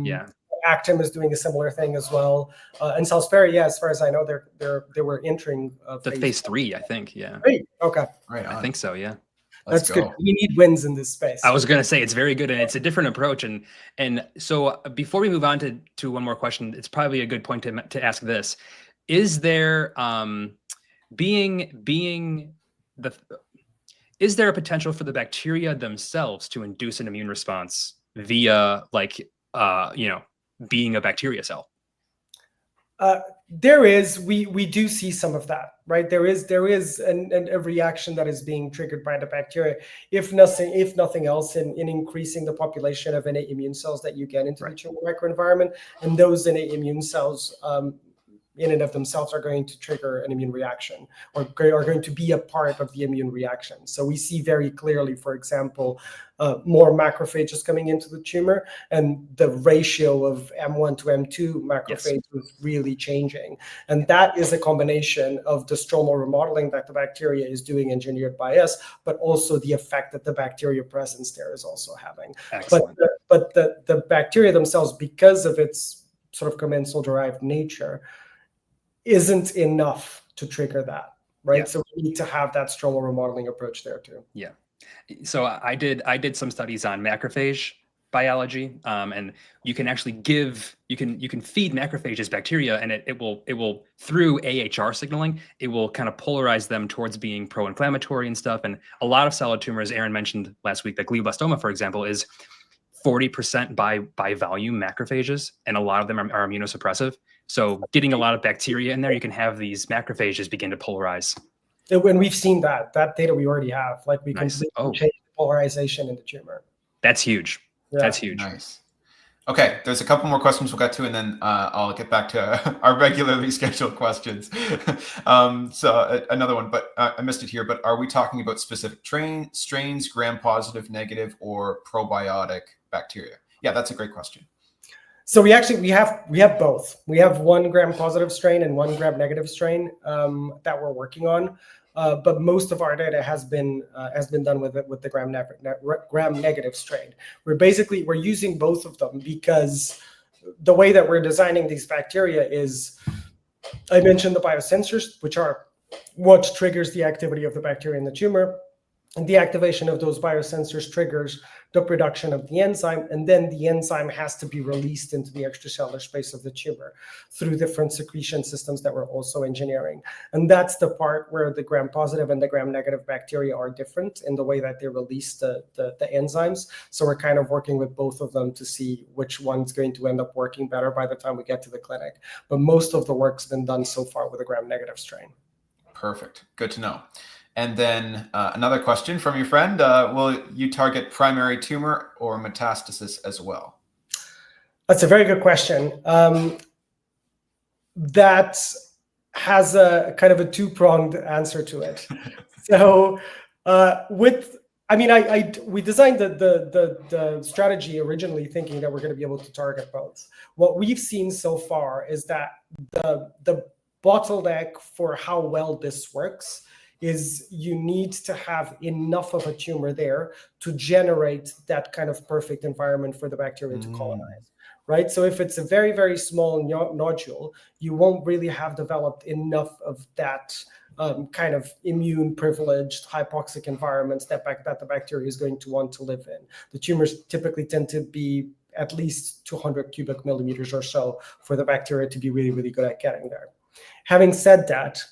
C: Yeah.
B: Actim is doing a similar thing as well, and Salspera, as far as I know, they were entering
C: the phase 3, I think. Yeah.
B: Great. Okay.
A: Right.
C: I think so. Yeah.
B: That's good. We need wins in this space.
C: I was going to say it's very good, and it's a different approach. And so before we move on to one more question, it's probably a good point to ask this: is there is there a potential for the bacteria themselves to induce an immune response via being a bacteria cell?
B: There is, we do see some of that, right? There is a reaction that is being triggered by the bacteria, if nothing else, in increasing the population of innate immune cells that you get into the tumor microenvironment, and those innate immune cells in and of themselves are going to trigger an immune reaction, or are going to be a part of the immune reaction. So we see very clearly, for example, more macrophages coming into the tumor, and the ratio of M1 to M2 macrophages is really changing. And that is a combination of the stromal remodeling that the bacteria is doing, engineered by us, but also the effect that the bacteria presence there is also having.
C: Excellent.
B: But the bacteria themselves, because of its sort of commensal-derived nature, isn't enough to trigger that, right? Yeah. So we need to have that stromal remodeling approach there too.
C: Yeah. So I did some studies on macrophage biology, and you can actually you can feed macrophages bacteria, and it will through AHR signaling, it will kind of polarize them towards being pro-inflammatory and stuff. And a lot of solid tumors, Aaron mentioned last week that glioblastoma, for example, is 40% by volume macrophages, and a lot of them are immunosuppressive. So getting a lot of bacteria in there, you can have these macrophages begin to polarize.
B: When we've seen that data we already have, like we
C: Nice.
B: completely change the polarization in the tumor.
C: That's huge.
B: Yeah.
C: That's huge.
A: Nice. Okay, there's a couple more questions we'll get to, and then I'll get back to our regularly scheduled questions. Another one, but I missed it here. But are we talking about specific strains, gram-positive, negative, or probiotic bacteria? Yeah, that's a great question.
B: So we have both. We have 1 gram-positive strain and 1 gram-negative strain that we're working on. But most of our data has been done with the gram-negative strain. We're using both of them because the way that we're designing these bacteria is, I mentioned the biosensors, which are what triggers the activity of the bacteria in the tumor. And the activation of those biosensors triggers the production of the enzyme, and then the enzyme has to be released into the extracellular space of the tumor through different secretion systems that we're also engineering. And that's the part where the gram-positive and the gram-negative bacteria are different in the way that they release the enzymes. So we're kind of working with both of them to see which one's going to end up working better by the time we get to the clinic. But most of the work's been done so far with a gram-negative strain.
A: Perfect. Good to know. And then another question from your friend, will you target primary tumor or metastasis as well?
B: That's a very good question. That has a kind of a two-pronged answer to it. So we designed the strategy originally thinking that we're going to be able to target both. What we've seen so far is that the bottleneck for how well this works is you need to have enough of a tumor there to generate that kind of perfect environment for the bacteria to colonize, right? So if it's a very, very small nodule, you won't really have developed enough of that kind of immune privileged hypoxic environments that the bacteria is going to want to live in. The tumors typically tend to be at least 200 cubic millimeters or so for the bacteria to be really, really good at getting there. Having said that,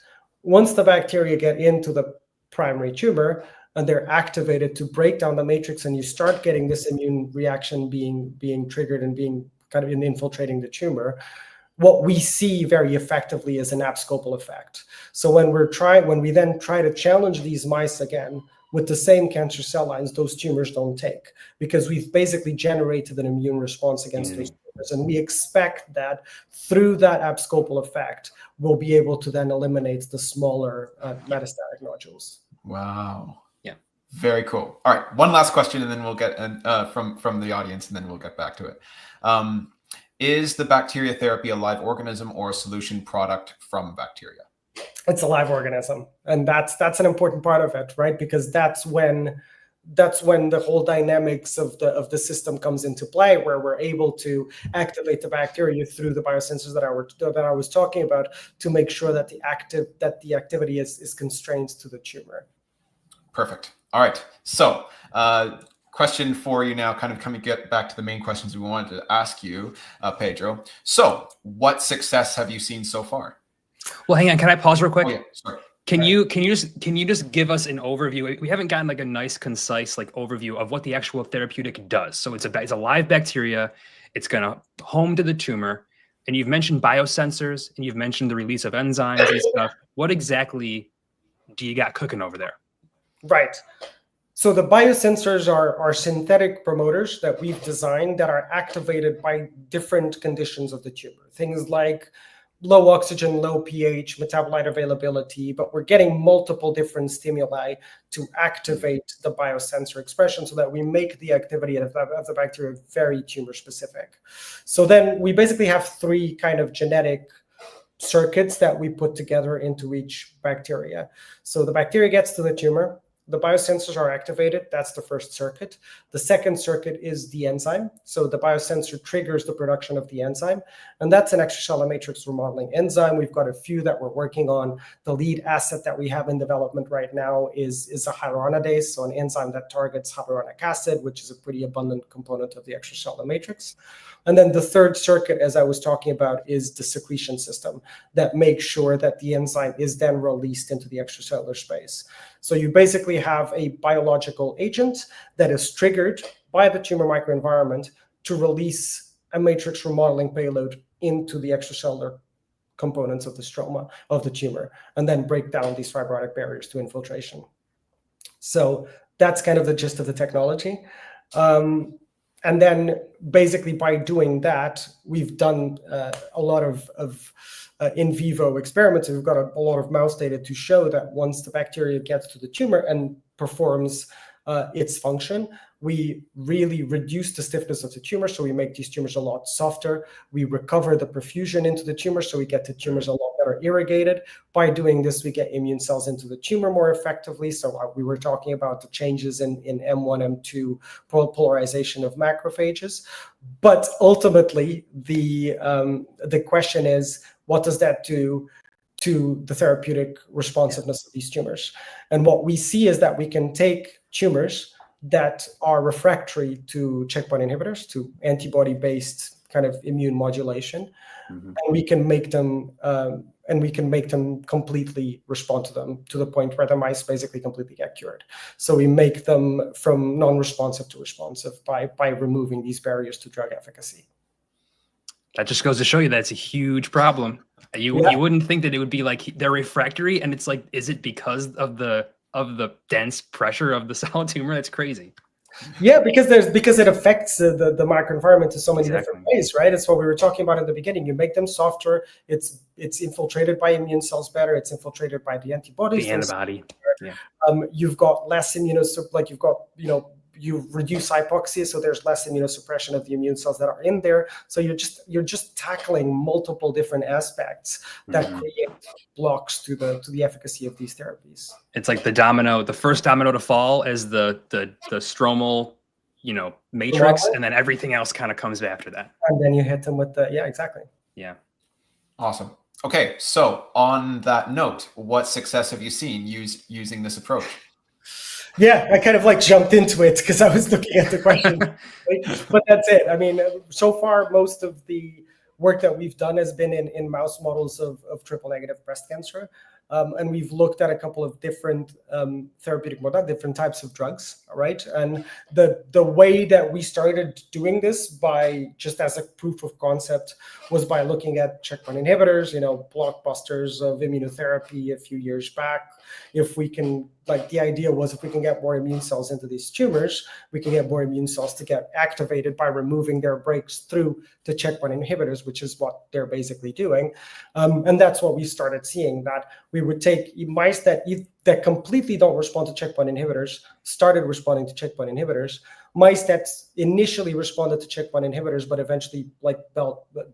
B: once the bacteria get into the primary tumor and they're activated to break down the matrix, and you start getting this immune reaction being triggered and being kind of infiltrating the tumor, what we see very effectively is an abscopal effect. So when we then try to challenge these mice again with the same cancer cell lines, those tumors don't take, because we've basically generated an immune response against those tumors. And we expect that through that abscopal effect, we'll be able to then eliminate the smaller metastatic nodules.
A: Wow.
C: Yeah.
A: Very cool. All right. One last question, and then we'll get from the audience, and then we'll get back to it. Is the bacteria therapy a live organism or a solution product from bacteria?
B: It's a live organism, and that's an important part of it, right? Because that's when the whole dynamics of the system comes into play, where we're able to activate the bacteria through the biosensors that I was talking about to make sure that the activity is constrained to the tumor.
A: Perfect. All right. So, question for you now, kind of get back to the main questions we wanted to ask you, Pedro. So, what success have you seen so far?
C: Well, hang on. Can I pause real quick?
A: Oh, yeah. Sorry.
C: Can you just give us an overview? We haven't gotten like a nice, concise overview of what the actual therapeutic does. So it's a live bacteria. It's going to home to the tumor. And you've mentioned biosensors, and you've mentioned the release of enzymes and stuff. What exactly do you got cooking over there?
B: Right. So the biosensors are synthetic promoters that we've designed that are activated by different conditions of the tumor. Things like low oxygen, low pH, metabolite availability, but we're getting multiple different stimuli to activate the biosensor expression so that we make the activity of the bacteria very tumor specific. So then we basically have 3 kind of genetic circuits that we put together into each bacteria. So the bacteria gets to the tumor, the biosensors are activated. That's the first circuit. The second circuit is the enzyme. So the biosensor triggers the production of the enzyme, and that's an extracellular matrix remodeling enzyme. We've got a few that we're working on. The lead asset that we have in development right now is a hyaluronidase, so an enzyme that targets hyaluronic acid, which is a pretty abundant component of the extracellular matrix. And then the third circuit, as I was talking about, is the secretion system that makes sure that the enzyme is then released into the extracellular space. So you basically have a biological agent that is triggered by the tumor microenvironment to release a matrix remodeling payload into the extracellular components of the stroma of the tumor, and then break down these fibrotic barriers to infiltration. So that's kind of the gist of the technology. And then basically by doing that, we've done a lot of in vivo experiments. We've got a lot of mouse data to show that once the bacteria gets to the tumor and performs its function, we really reduce the stiffness of the tumor. So we make these tumors a lot softer. We recover the perfusion into the tumor. So we get the tumors a lot better irrigated. By doing this, we get immune cells into the tumor more effectively. So we were talking about the changes in M1, M2 polarization of macrophages. But ultimately, the question is, what does that do to the therapeutic responsiveness of these tumors? And what we see is that we can take tumors that are refractory to checkpoint inhibitors, to antibody-based kind of immune modulation, and we can make them completely respond to them, to the point where the mice basically completely get cured. So we make them from non-responsive to responsive by removing these barriers to drug efficacy.
C: That just goes to show you that's a huge problem. You wouldn't think that it would be like they're refractory, and it's like, is it because of the dense pressure of the solid tumor? That's crazy.
B: Yeah, because it affects the microenvironment in so many different ways, right? It's what we were talking about in the beginning. You make them softer. It's infiltrated by immune cells better. It's infiltrated by the antibodies.
C: The antibody. Yeah.
B: You've got less you reduce hypoxia, so there's less immunosuppression of the immune cells that are in there. So you're just tackling multiple different aspects that create blocks to the efficacy of these therapies. It's
C: like the first domino to fall is the stromal, matrix, and then everything else kind of comes after that.
B: And then you hit them with exactly.
C: Yeah.
A: Awesome. Okay, so on that note, what success have you seen using this approach?
B: Yeah, I kind of jumped into it because I was looking at the question, right? But that's it. I mean, so far, most of the work that we've done has been in mouse models of triple negative breast cancer. And we've looked at a couple of different therapeutic modalities, different types of drugs, right? And the way that we started doing this by just as a proof of concept was by looking at checkpoint inhibitors, blockbusters of immunotherapy a few years back. If we can, the idea was if we can get more immune cells into these tumors, we can get more immune cells to get activated by removing their brakes through the checkpoint inhibitors, which is what they're basically doing. And that's what we started seeing, that we would take mice that completely don't respond to checkpoint inhibitors, started responding to checkpoint inhibitors, mice that initially responded to checkpoint inhibitors, but eventually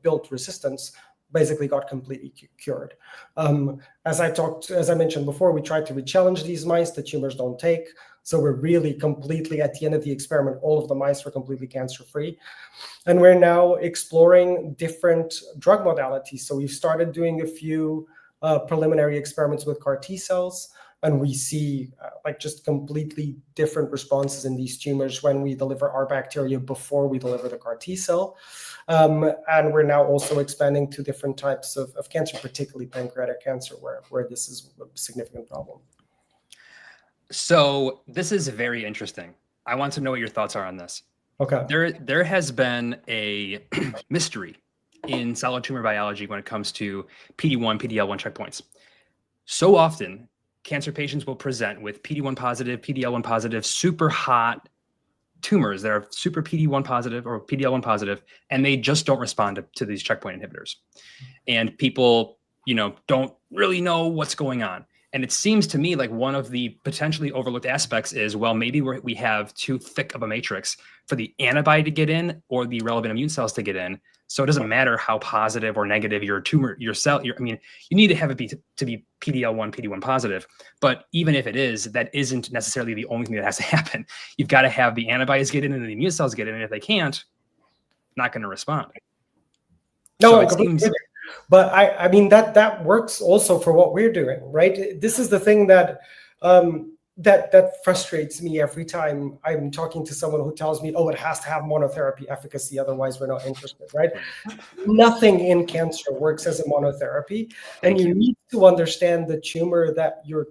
B: built resistance, basically got completely cured. As I mentioned before, we tried to re-challenge these mice. The tumors don't take. So we're really completely, at the end of the experiment, all of the mice were completely cancer-free. And we're now exploring different drug modalities. So we've started doing a few preliminary experiments with CAR T cells, and we see just completely different responses in these tumors when we deliver our bacteria before we deliver the CAR T cell. And we're now also expanding to different types of cancer, particularly pancreatic cancer, where this is a significant problem.
C: So this is very interesting. I want to know what your thoughts are on this.
B: Okay.
C: There has been a mystery in solid tumor biology when it comes to PD-1, PD-L1 checkpoints. So often, cancer patients will present with PD-1 positive, PD-L1 positive, super hot tumors that are super PD-1 positive or PD-L1 positive, and they just don't respond to these checkpoint inhibitors. And people, don't really know what's going on. And it seems to me like one of the potentially overlooked aspects is, well, maybe we have too thick of a matrix for the antibody to get in or the relevant immune cells to get in. So it doesn't matter how positive or negative your tumor, your cell, you need to have it to be PD-L1, PD-1 positive. But even if it is, that isn't necessarily the only thing that has to happen. You've got to have the antibodies get in and the immune cells get in. And if they can't, not going to respond.
B: No, so it seems. But I mean, that works also for what we're doing, right? This is the thing that that frustrates me every time I'm talking to someone who tells me, oh, it has to have monotherapy efficacy, otherwise we're not interested, right? Nothing in cancer works as a monotherapy. And you need to understand the tumor that you're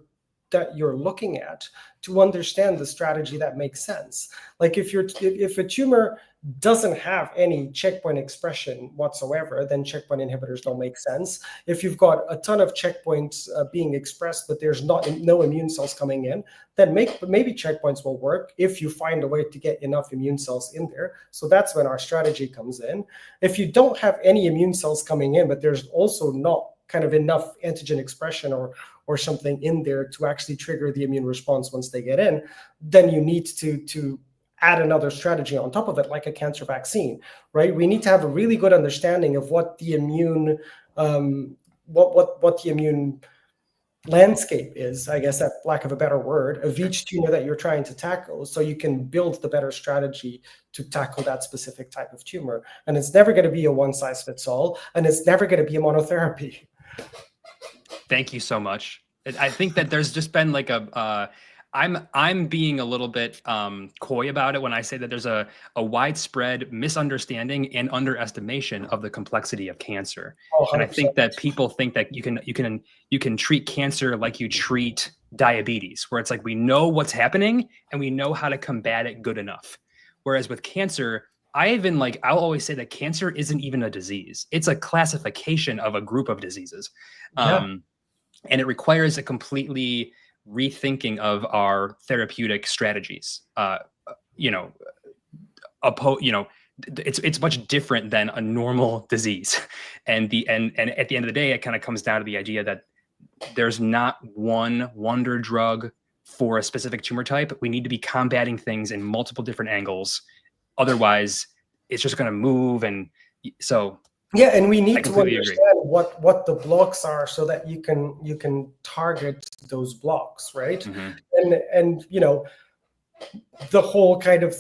B: that you're looking at to understand the strategy that makes sense. Like if a tumor doesn't have any checkpoint expression whatsoever, then checkpoint inhibitors don't make sense. If you've got a ton of checkpoints being expressed, but there's no immune cells coming in, then maybe checkpoints will work if you find a way to get enough immune cells in there. So that's when our strategy comes in. If you don't have any immune cells coming in, but there's also not kind of enough antigen expression or something in there to actually trigger the immune response once they get in, then you need to add another strategy on top of it, like a cancer vaccine, right? We need to have a really good understanding of what the immune what the immune landscape is, I guess, that lack of a better word, of each tumor that you're trying to tackle, so you can build the better strategy to tackle that specific type of tumor. And it's never going to be a one size fits all, and it's never going to be a monotherapy.
C: Thank you so much. I think that there's just been like I'm being a little bit coy about it when I say that there's a widespread misunderstanding and underestimation of the complexity of cancer. Oh, and I think that people think that you can treat cancer like you treat diabetes, where it's like we know what's happening and we know how to combat it good enough. Whereas with cancer, I'll always say that cancer isn't even a disease. It's a classification of a group of diseases. Yeah. And it requires a completely rethinking of our therapeutic strategies. It's much different than a normal disease. And at the end of the day, it kind of comes down to the idea that there's not one wonder drug for a specific tumor type. We need to be combating things in multiple different angles. Otherwise, it's just going to move. And so,
B: yeah, and we need to understand what the blocks are so that you can target those blocks, right? Mm-hmm. And the whole kind of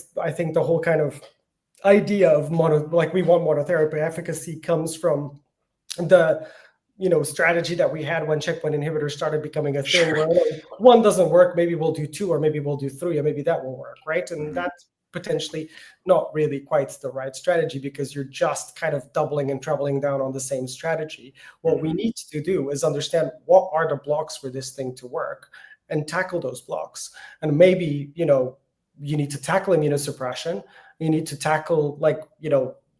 B: idea of we want monotherapy efficacy comes from the strategy that we had when checkpoint inhibitors started becoming a thing. Sure. Where one doesn't work, maybe we'll do two, or maybe we'll do three, or maybe that will work, right? And that's potentially not really quite the right strategy, because you're just kind of doubling and trebling down on the same strategy. What we need to do is understand what are the blocks for this thing to work and tackle those blocks. And maybe, you need to tackle immunosuppression. You need to tackle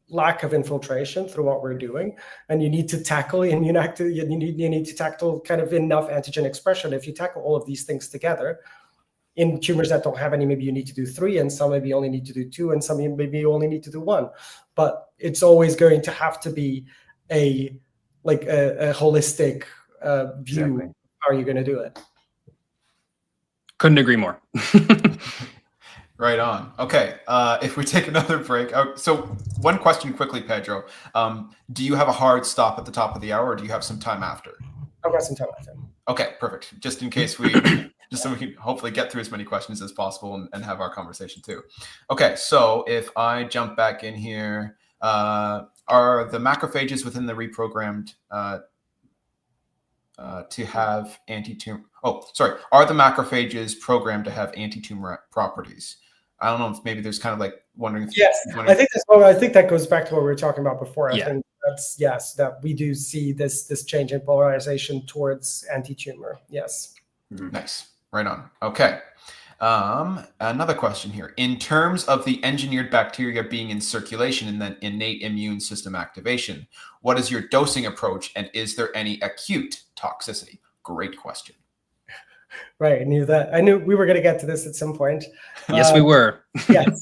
B: lack of infiltration through what we're doing, and you need to tackle immune activity. You need to tackle kind of enough antigen expression. If you tackle all of these things together, in tumors that don't have any, maybe you need to do three, and some maybe only need to do two, and some maybe you only need to do one. But it's always going to have to be a holistic view. Exactly. How are you going to do it?
C: Couldn't agree more.
A: Right on. Okay, if we take another break. So one question quickly, Pedro. Do you have a hard stop at the top of the hour, or do you have some time after?
B: I've got some time after.
A: Okay, perfect. Just in case just so we can hopefully get through as many questions as possible and have our conversation too. Okay, so if I jump back in here, are the macrophages within the reprogrammed to have anti-tumor? Oh, sorry. Are the macrophages programmed to have anti-tumor properties? I don't know if maybe there's kind of like wondering.
B: Yes, I think that goes back to what we were talking about before. I think that's that we do see this change in polarization towards anti-tumor. Yes.
A: Nice. Right on. Okay. Another question here. In terms of the engineered bacteria being in circulation and then innate immune system activation, what is your dosing approach, and is there any acute toxicity? Great question.
B: Right. I knew we were going to get to this at some point.
C: Yes, we were.
B: Yes.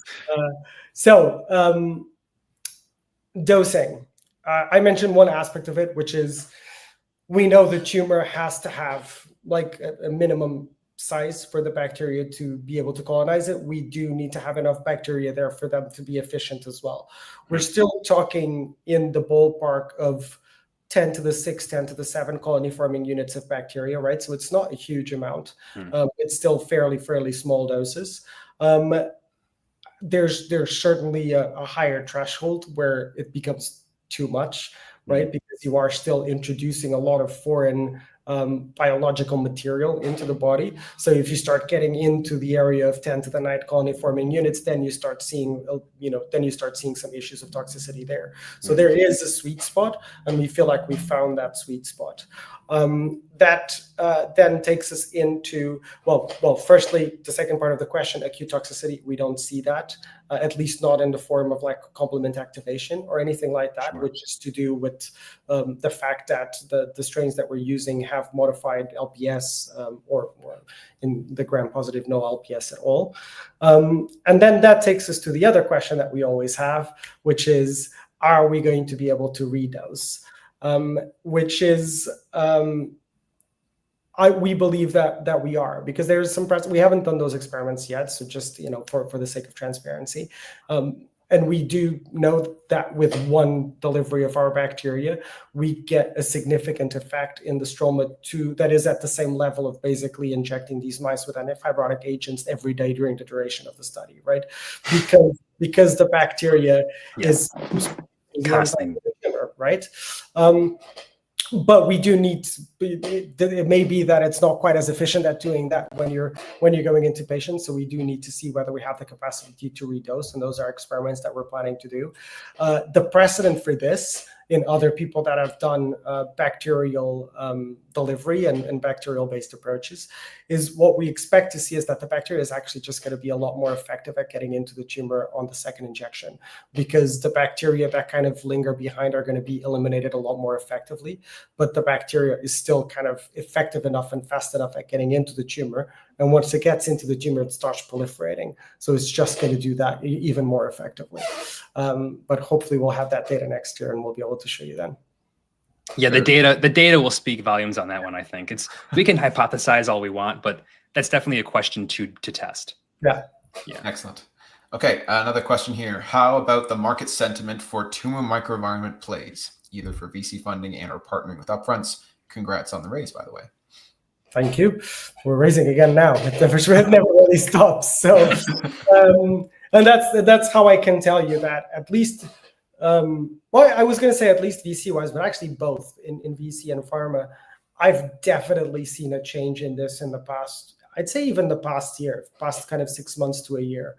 B: So dosing. I mentioned one aspect of it, which is we know the tumor has to have like a minimum size for the bacteria to be able to colonize it. We do need to have enough bacteria there for them to be efficient as well. We're still talking in the ballpark of 10 to the 6, 10 to the 7 colony forming units of bacteria, right? So it's not a huge amount. It's still fairly small doses. There's certainly a higher threshold where it becomes too much, right? Because you are still introducing a lot of foreign biological material into the body. So if you start getting into the area of 10 to the 9 colony forming units, then you start seeing, some issues of toxicity there. So there is a sweet spot, and we feel like we found that sweet spot. That then takes us into, well, firstly, the second part of the question, acute toxicity, we don't see that, at least not in the form of like complement activation or anything like that,
C: Sure.
B: which is to do with the fact that the strains that we're using have modified LPS, or in the gram-positive, no LPS at all. And then that takes us to the other question that we always have, which is, are we going to be able to redose? Which is, we believe that we are, because there's some we haven't done those experiments yet. So just, for the sake of transparency, and we do know that with one delivery of our bacteria, we get a significant effect in the stroma that is at the same level of basically injecting these mice with antifibrotic agents every day during the duration of the study, right? Because the bacteria is
C: Constantly.
B: right? But we do need it may be that it's not quite as efficient at doing that when you're going into patients. So we do need to see whether we have the capacity to redose, and those are experiments that we're planning to do. The precedent for this in other people that have done bacterial delivery and bacterial-based approaches is what we expect to see is that the bacteria is actually just going to be a lot more effective at getting into the tumor on the second injection, because the bacteria that kind of linger behind are going to be eliminated a lot more effectively, but the bacteria is still kind of effective enough and fast enough at getting into the tumor. And once it gets into the tumor, it starts proliferating. So it's just going to do that even more effectively. But hopefully we'll have that data next year and we'll be able to show you then.
C: Yeah, the data will speak volumes on that one. I think we can hypothesize all we want, but that's definitely a question to test.
B: Yeah.
A: Excellent. Okay, another question here. How about the market sentiment for tumor microenvironment plays, either for VC funding and or partnering with upfronts? Congrats on the raise, by the way.
B: Thank you. We're raising again now. It never really stops. So, and that's how I can tell you that at least. Well, I was going to say at least VC-wise, but actually both in VC and pharma, I've definitely seen a change in this in the past. I'd say even the past year, past kind of 6 months to a year,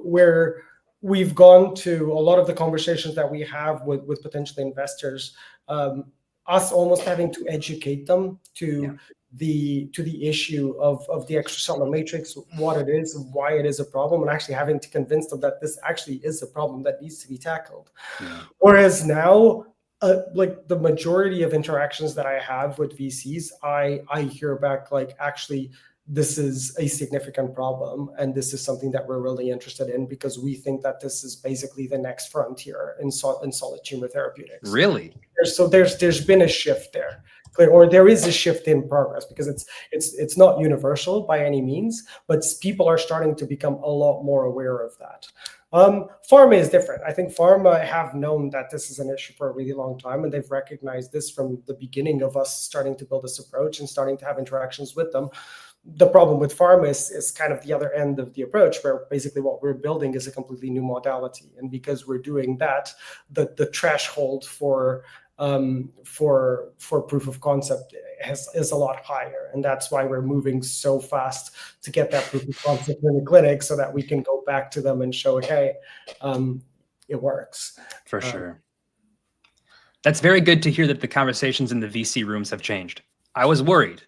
B: where we've gone to a lot of the conversations that we have with potential investors, us almost having to educate them to the issue of the extracellular matrix, what it is, why it is a problem, and actually having to convince them that this actually is a problem that needs to be tackled. Whereas now, like the majority of interactions that I have with VCs, I hear back like, actually, this is a significant problem, and this is something that we're really interested in because we think that this is basically the next frontier in solid tumor therapeutics.
C: Really?
B: So there's been a shift there, or there is a shift in progress, because it's not universal by any means, but people are starting to become a lot more aware of that. Pharma is different. I think pharma have known that this is an issue for a really long time, and they've recognized this from the beginning of us starting to build this approach and starting to have interactions with them. The problem with pharma is kind of the other end of the approach, where basically what we're building is a completely new modality. And because we're doing that, the threshold for proof of concept is a lot higher. And that's why we're moving so fast to get that proof of concept in the clinic, so that we can go back to them and show, hey, it works.
C: For sure. That's very good to hear that the conversations in the VC rooms have changed. I was worried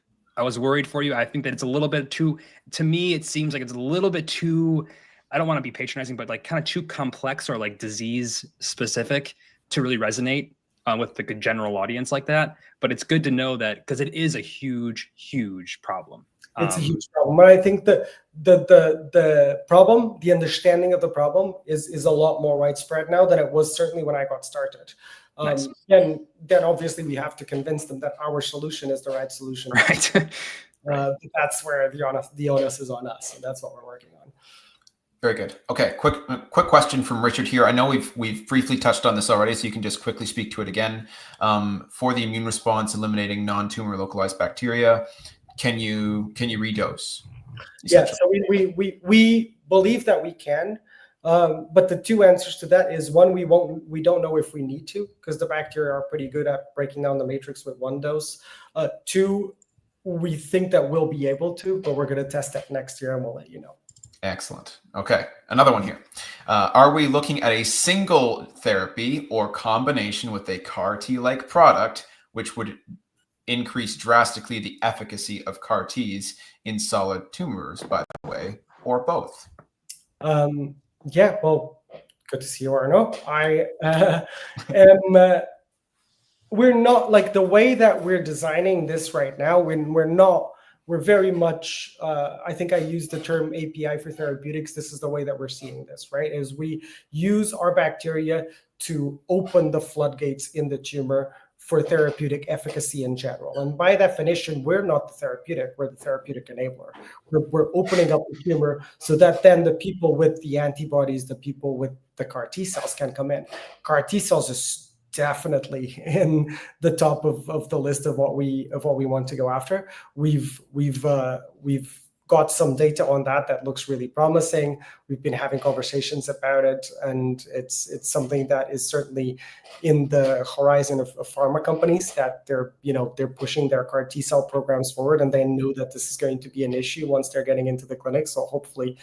C: for you. I think that it's a little bit too, to me, it seems like it's a little bit too, I don't want to be patronizing, but like kind of too complex or like disease specific to really resonate with the good general audience like that. But it's good to know that, because it is a huge, huge problem.
B: It's a huge problem. But I think the problem, the understanding of the problem is a lot more widespread now than it was certainly when I got started.
C: Nice.
B: And then obviously we have to convince them that our solution is the right solution.
C: Right.
B: That's where the onus is on us, and that's what we're working on.
A: Very good. Okay, quick question from Richard here. I know we've briefly touched on this already, so you can just quickly speak to it again. For the immune response, eliminating non-tumor localized bacteria, can you redose?
B: Yeah, so we believe that we can. But the two answers to that is, one, we don't know if we need to, because the bacteria are pretty good at breaking down the matrix with one dose. Two, we think that we'll be able to, but we're going to test that next year and we'll let you know.
A: Excellent. Okay, another one here. Are we looking at a single therapy or combination with a CAR T-like product, which would increase drastically the efficacy of CAR Ts in solid tumors, by the way, or both?
B: Yeah, well, good to see you, Arno. I am. We're not like the way that we're designing this right now. We're very much. I think I used the term API for therapeutics. This is the way that we're seeing this, right? Is we use our bacteria to open the floodgates in the tumor for therapeutic efficacy in general. And by definition, we're not the therapeutic, we're the therapeutic enabler. We're opening up the tumor so that then the people with the antibodies, the people with the CAR T cells can come in. CAR T cells is definitely in the top of the list of what we want to go after. We've got some data on that looks really promising. We've been having conversations about it, and it's something that is certainly in the horizon of pharma companies, that they're pushing their CAR T cell programs forward, and they know that this is going to be an issue once they're getting into the clinic. So hopefully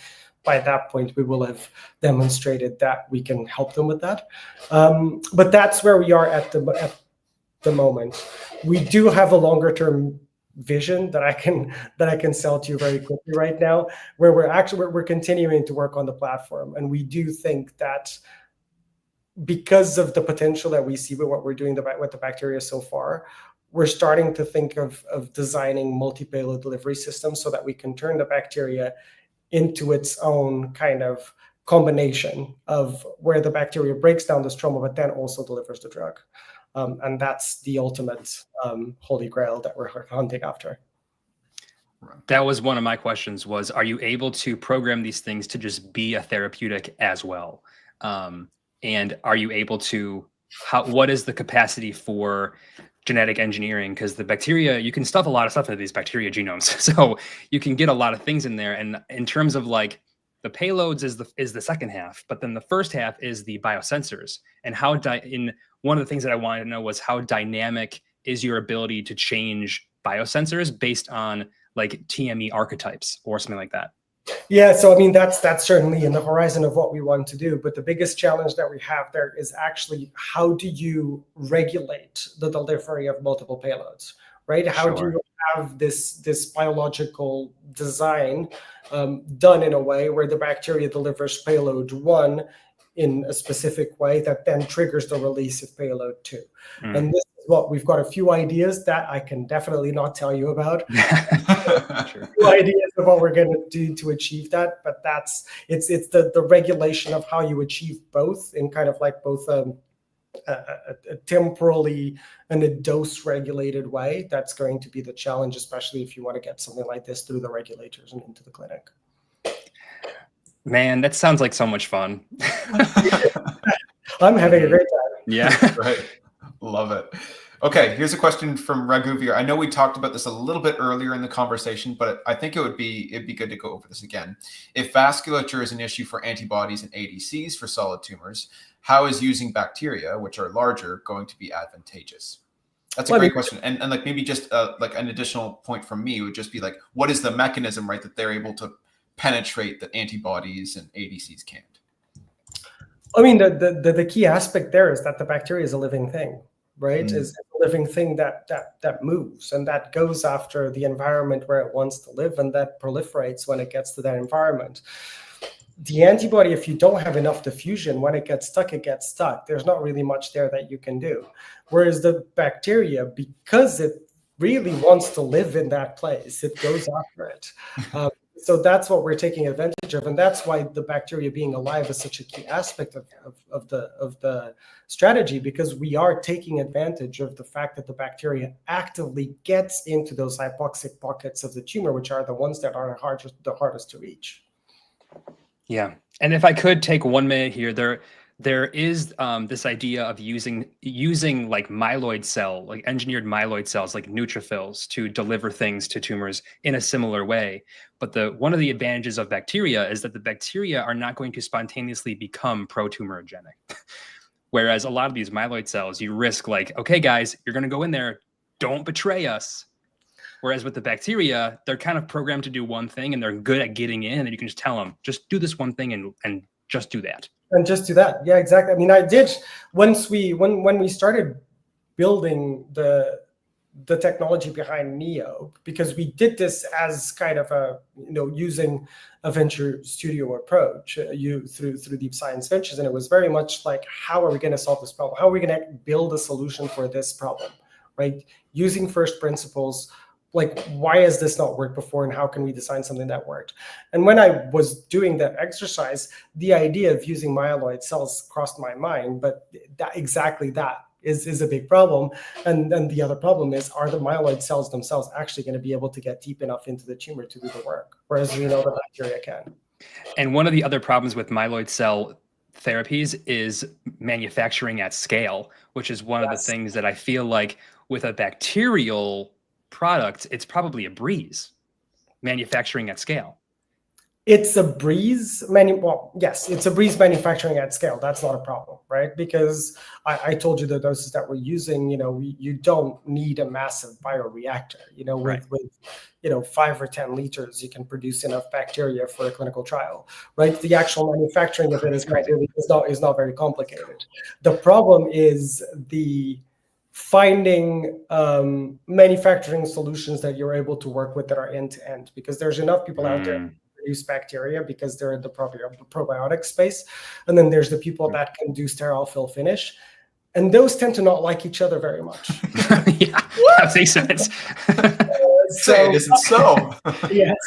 B: by that point, we will have demonstrated that we can help them with that. But that's where we are at the moment. We do have a longer term vision that I can sell to you very quickly right now, where we're continuing to work on the platform, and we do think that because of the potential that we see with what we're doing with the bacteria so far, we're starting to think of designing multi-payload delivery systems so that we can turn the bacteria into its own kind of combination of where the bacteria breaks down the stroma, but then also delivers the drug. And that's the ultimate holy grail that we're hunting after.
C: That was one of my questions was, are you able to program these things to just be a therapeutic as well? And are you able to, what is the capacity for genetic engineering? Because the bacteria, you can stuff a lot of stuff into these bacteria genomes. So you can get a lot of things in there. And in terms of like the payloads is the second half, but then the first half is the biosensors. And how one of the things that I wanted to know was how dynamic is your ability to change biosensors based on like TME archetypes or something like that?
B: Yeah, so I mean that's certainly in the horizon of what we want to do. But the biggest challenge that we have there is actually how do you regulate the delivery of multiple payloads, right? How do you have this biological design done in a way where the bacteria delivers payload 1 in a specific way that then triggers the release of payload 2. And this is what we've got a few ideas that I can definitely not tell you about.
C: Sure.
B: A few ideas of what we're going to do to achieve that, but it's the regulation of how you achieve both in kind of like both a temporally and a dose regulated way. That's going to be the challenge, especially if you want to get something like this through the regulators and into the clinic.
C: Man, that sounds like so much fun.
B: I'm having a great time.
C: Yeah.
A: Right. Love it. Okay, here's a question from Raghuvir. I know we talked about this a little bit earlier in the conversation, but I think it'd be good to go over this again. If vasculature is an issue for antibodies and ADCs for solid tumors, how is using bacteria, which are larger, going to be advantageous? That's a great question. And like maybe just like an additional point from me would just be like, what is the mechanism, right, that they're able to penetrate that antibodies and ADCs can't?
B: I mean, the key aspect there is that the bacteria is a living thing, right? Is a living thing that moves and that goes after the environment where it wants to live, and that proliferates when it gets to that environment. The antibody, if you don't have enough diffusion, when it gets stuck, it gets stuck. There's not really much there that you can do. Whereas the bacteria, because it really wants to live in that place, it goes after it. So that's what we're taking advantage of, and that's why the bacteria being alive is such a key aspect of the strategy, because we are taking advantage of the fact that the bacteria actively gets into those hypoxic pockets of the tumor, which are the ones that are the hardest to reach.
C: Yeah, and if I could take 1 minute here, there is this idea of using like myeloid cell, like engineered myeloid cells, like neutrophils, to deliver things to tumors in a similar way. But one of the advantages of bacteria is that the bacteria are not going to spontaneously become pro-tumorigenic. Whereas a lot of these myeloid cells, you risk like, okay, guys, you're going to go in there, don't betray us. Whereas with the bacteria, they're kind of programmed to do one thing, and they're good at getting in, and you can just tell them, just do this one thing and just do that.
B: And just do that. Yeah, exactly. I mean, I did when we started building the the technology behind Neobe, because we did this as kind of a, using a venture studio approach through Deep Science Ventures. And it was very much like, how are we going to solve this problem? How are we going to build a solution for this problem, right? Using first principles, like, why has this not worked before, and how can we design something that worked? And when I was doing that exercise, the idea of using myeloid cells crossed my mind, but that is a big problem. And the other problem is, are the myeloid cells themselves actually going to be able to get deep enough into the tumor to do the work? Whereas we know the bacteria can.
C: And one of the other problems with myeloid cell therapies is manufacturing at scale, which is one of the things that I feel like with a bacterial product, it's probably a breeze, manufacturing at scale.
B: It's a breeze. Yes, it's a breeze manufacturing at scale. That's not a problem, right? Because I told you the doses that we're using, you don't need a massive bioreactor. With 5 or 10 liters, you can produce enough bacteria for a clinical trial, right? The actual manufacturing of it is not very complicated. The problem is the finding manufacturing solutions that you're able to work with that are end-to-end, because there's enough people out there produce bacteria because they're in the probiotic space, and then there's the people that can do sterile fill finish, and those tend to not like each other very much.
C: Yeah, that makes sense.
A: Say it isn't so.
B: Yes.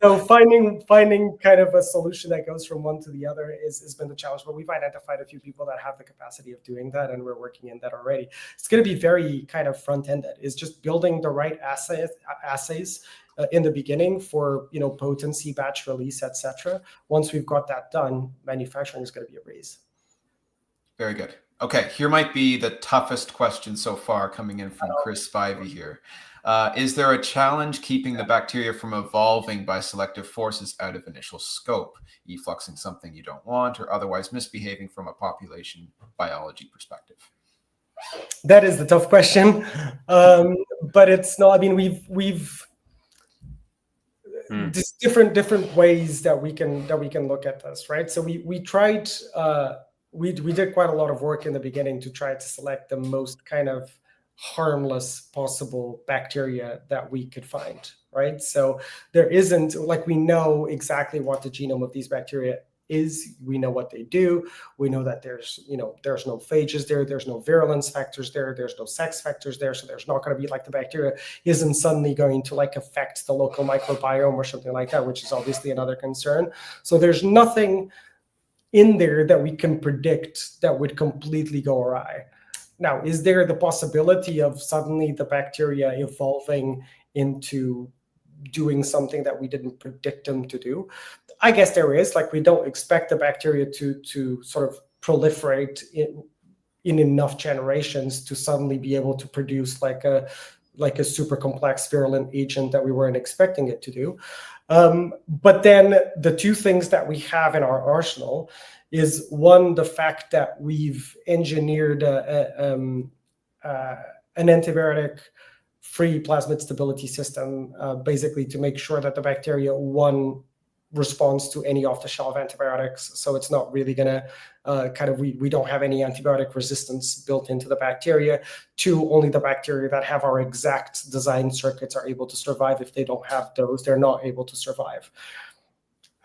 B: So finding kind of a solution that goes from one to the other has been the challenge, but we've identified a few people that have the capacity of doing that, and we're working in that already. It's going to be very kind of front-ended. It's just building the right assays in the beginning for potency, batch release, etc. Once we've got that done, manufacturing is going to be a breeze.
A: Very good. Okay, here might be the toughest question so far, coming in from Chris Spivey here. Is there a challenge keeping the bacteria from evolving by selective forces out of initial scope, effluxing something you don't want, or otherwise misbehaving from a population biology perspective?
B: That is the tough question, but it's not. I mean, we've there's different ways that we can look at this, right? So we tried. We did quite a lot of work in the beginning to try to select the most kind of harmless possible bacteria that we could find, right? So there isn't, like, we know exactly what the genome of these bacteria is. We know what they do. We know that there's no phages there. There's no virulence factors there. There's no sex factors there. So there's not going to be, like, the bacteria isn't suddenly going to, like, affect the local microbiome or something like that, which is obviously another concern. So there's nothing in there that we can predict that would completely go awry. Now, is there the possibility of suddenly the bacteria evolving into doing something that we didn't predict them to do? I guess there is. Like, we don't expect the bacteria to sort of proliferate in enough generations to suddenly be able to produce like a super complex virulent agent that we weren't expecting it to do. But then the two things that we have in our arsenal is, one, the fact that we've engineered an antibiotic-free plasmid stability system, basically to make sure that the bacteria, one, responds to any off-the-shelf antibiotics. So it's not really going to we don't have any antibiotic resistance built into the bacteria. Two, only the bacteria that have our exact design circuits are able to survive. If they don't have those, they're not able to survive.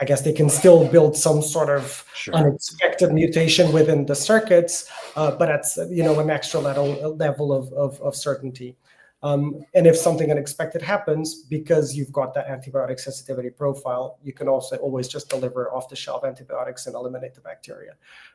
B: I guess they can still build some sort of unexpected mutation within the circuits, but that's an extra level of certainty. And if something unexpected happens, because you've got that antibiotic sensitivity profile, you can also always just deliver off-the-shelf antibiotics and eliminate the bacteria,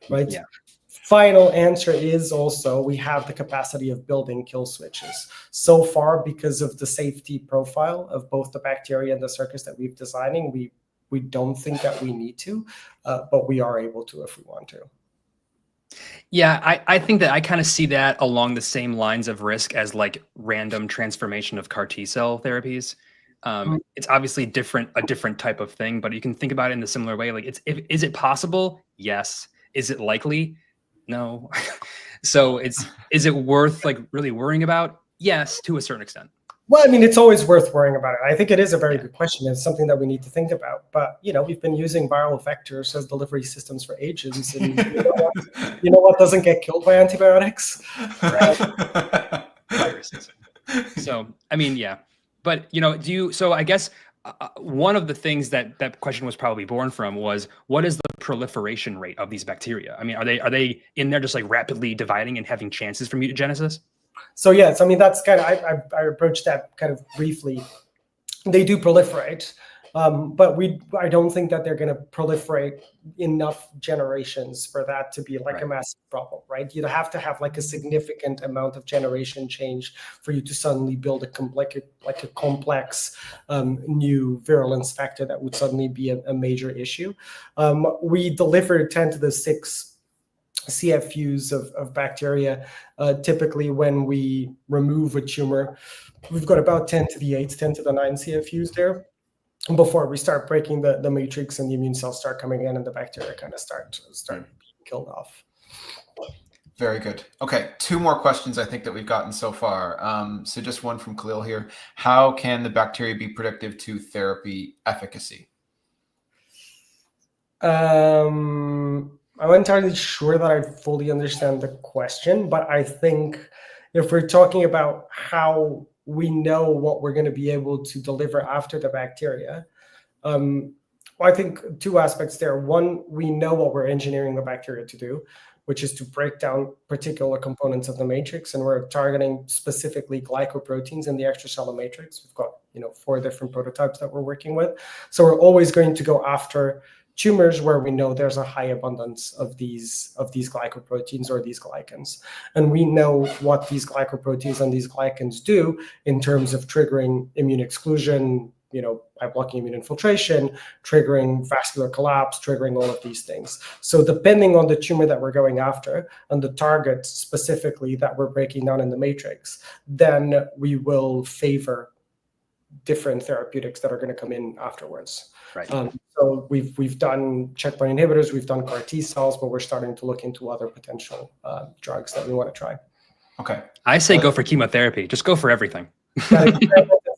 B: right? Yeah. Final answer is also, we have the capacity of building kill switches. So far, because of the safety profile of both the bacteria and the circuits that we've designing, we don't think that we need to, but we are able to if we want to.
C: Yeah, I think that I kind of see that along the same lines of risk as like random transformation of CAR T cell therapies. It's obviously a different type of thing, but you can think about it in a similar way. Like, is it possible? Yes. Is it likely? No. So is it worth like really worrying about? Yes, to a certain extent.
B: Well, I mean, it's always worth worrying about it. I think it is a very good question. It's something that we need to think about. But, we've been using viral vectors as delivery systems for ages. And you know what doesn't get killed by antibiotics? Viruses.
C: So, I mean, yeah, but so I guess one of the things that question was probably born from was, what is the proliferation rate of these bacteria? I mean, are they in there just like rapidly dividing and having chances for mutagenesis?
B: So yes, I mean, that's kind of, I approached that kind of briefly. They do proliferate, but I don't think that they're going to proliferate enough generations for that to be like a massive problem, right? You'd have to have like a significant amount of generation change for you to suddenly build a complex new virulence factor that would suddenly be a major issue. We deliver 10 to the 6 CFUs of bacteria. Typically, when we remove a tumor, we've got about 10 to the 8, 10 to the 9 CFUs there before we start breaking the matrix and the immune cells start coming in and the bacteria kind of start being killed off.
A: Very good. Okay, 2 more questions I think that we've gotten so far. So just one from Khalil here. How can the bacteria be predictive to therapy efficacy?
B: I'm not entirely sure that I fully understand the question, but I think if we're talking about how we know what we're going to be able to deliver after the bacteria, I think 2 aspects there. One, we know what we're engineering the bacteria to do, which is to break down particular components of the matrix, and we're targeting specifically glycoproteins in the extracellular matrix. We've got 4 different prototypes that we're working with, so we're always going to go after tumors where we know there's a high abundance of these glycoproteins or these glycans. And we know what these glycoproteins and these glycans do in terms of triggering immune exclusion, by blocking immune infiltration, triggering vascular collapse, triggering all of these things. So depending on the tumor that we're going after and the target specifically that we're breaking down in the matrix, then we will favor different therapeutics that are going to come in afterwards.
C: Right.
B: So we've done checkpoint inhibitors, we've done CAR T cells, but we're starting to look into other potential drugs that we want to try.
A: Okay.
C: I say go for chemotherapy. Just go for everything.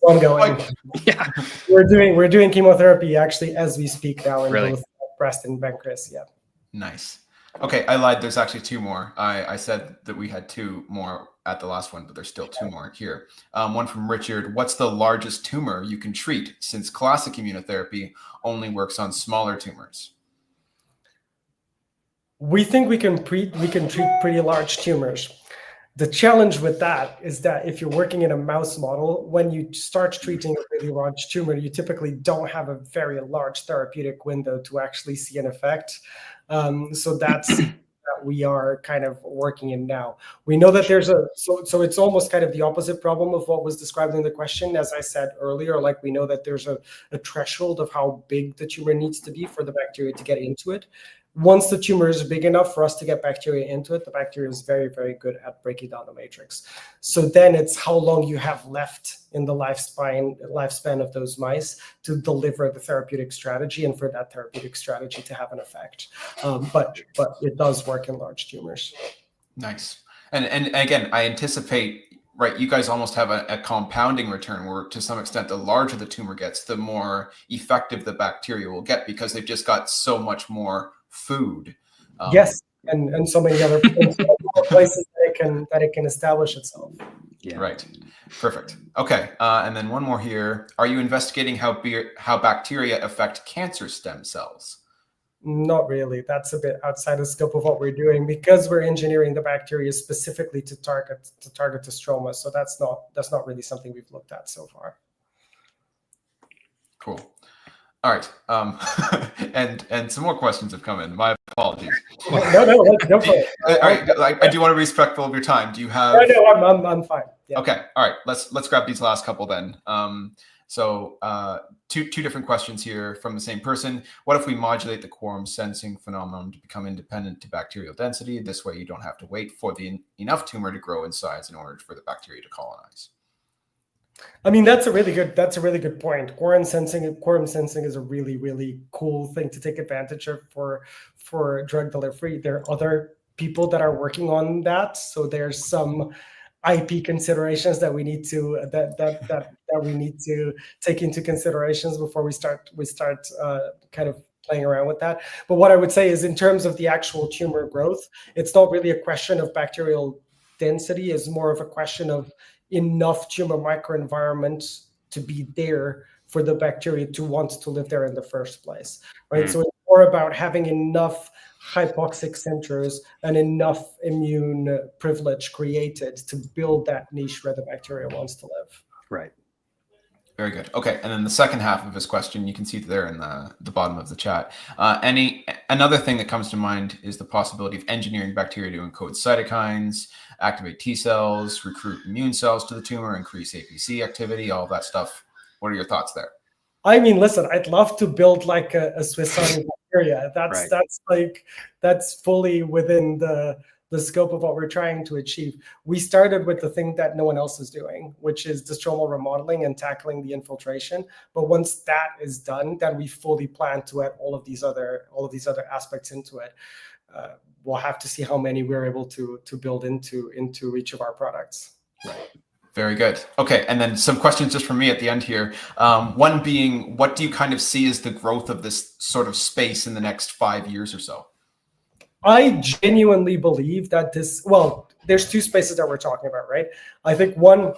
B: Ongoing.
C: Yeah.
B: We're doing chemotherapy actually as we speak now in
C: Really?
B: both breast and pancreas. Yeah.
A: Nice. Okay, I lied. There's actually 2 more. I said that we had 2 more at the last one, but there's still 2 more here. One from Richard. What's the largest tumor you can treat, since classic immunotherapy only works on smaller tumors?
B: We think we can treat pretty large tumors. The challenge with that is that if you're working in a mouse model, when you start treating a really large tumor, you typically don't have a very large therapeutic window to actually see an effect. So that's that we are kind of working in now. We know that there's so it's almost kind of the opposite problem of what was described in the question. As I said earlier, like we know that there's a threshold of how big the tumor needs to be for the bacteria to get into it. Once the tumor is big enough for us to get bacteria into it, the bacteria is very, very good at breaking down the matrix. So then it's how long you have left in the lifespan of those mice to deliver the therapeutic strategy and for that therapeutic strategy to have an effect. But it does work in large tumors.
A: Nice. And again, I anticipate, right, you guys almost have a compounding return where to some extent, the larger the tumor gets, the more effective the bacteria will get because they've just got so much more food.
B: Yes, and so many other places that it can establish itself.
C: Yeah.
A: Right. Perfect. Okay. And then one more here. Are you investigating how bacteria affect cancer stem cells?
B: Not really. That's a bit outside the scope of what we're doing because we're engineering the bacteria specifically to target the stroma. So that's not really something we've looked at so far.
A: Cool. All right. And some more questions have come in. My apologies.
B: No, go for it.
A: All right. I do want to be respectful of your time. Do you have?
B: No, I'm fine. Yeah.
A: Okay. All right. Let's grab these last couple then. So two different questions here from the same person. What if we modulate the quorum sensing phenomenon to become independent to bacterial density? This way, you don't have to wait for enough tumor to grow in size in order for the bacteria to colonize.
B: I mean, that's a really good point. Quorum sensing is a really, really cool thing to take advantage of for drug delivery. There are other people that are working on that, so there's some IP considerations that we need to take into considerations before we start kind of playing around with that. But what I would say is, in terms of the actual tumor growth, it's not really a question of bacterial density. It's more of a question of enough tumor microenvironment to be there for the bacteria to want to live there in the first place, right? So it's more about having enough hypoxic centers and enough immune privilege created to build that niche where the bacteria wants to live.
C: Right.
A: Very good. Okay, and then the second half of his question, you can see there in the bottom of the chat. Another thing that comes to mind is the possibility of engineering bacteria to encode cytokines, activate T cells, recruit immune cells to the tumor, increase APC activity, all that stuff. What are your thoughts there?
B: I mean, listen, I'd love to build like a Swiss Army bacteria. That's fully within the scope of what we're trying to achieve. We started with the thing that no one else is doing, which is the stromal remodeling and tackling the infiltration. But once that is done, then we fully plan to add all of these other aspects into it. We'll have to see how many we're able to build into each of our products.
C: Right.
A: Very good. Okay, and then some questions just from me at the end here. One being, what do you kind of see as the growth of this sort of space in the next 5 years or so?
B: I genuinely believe that there's two spaces that we're talking about, right? I think one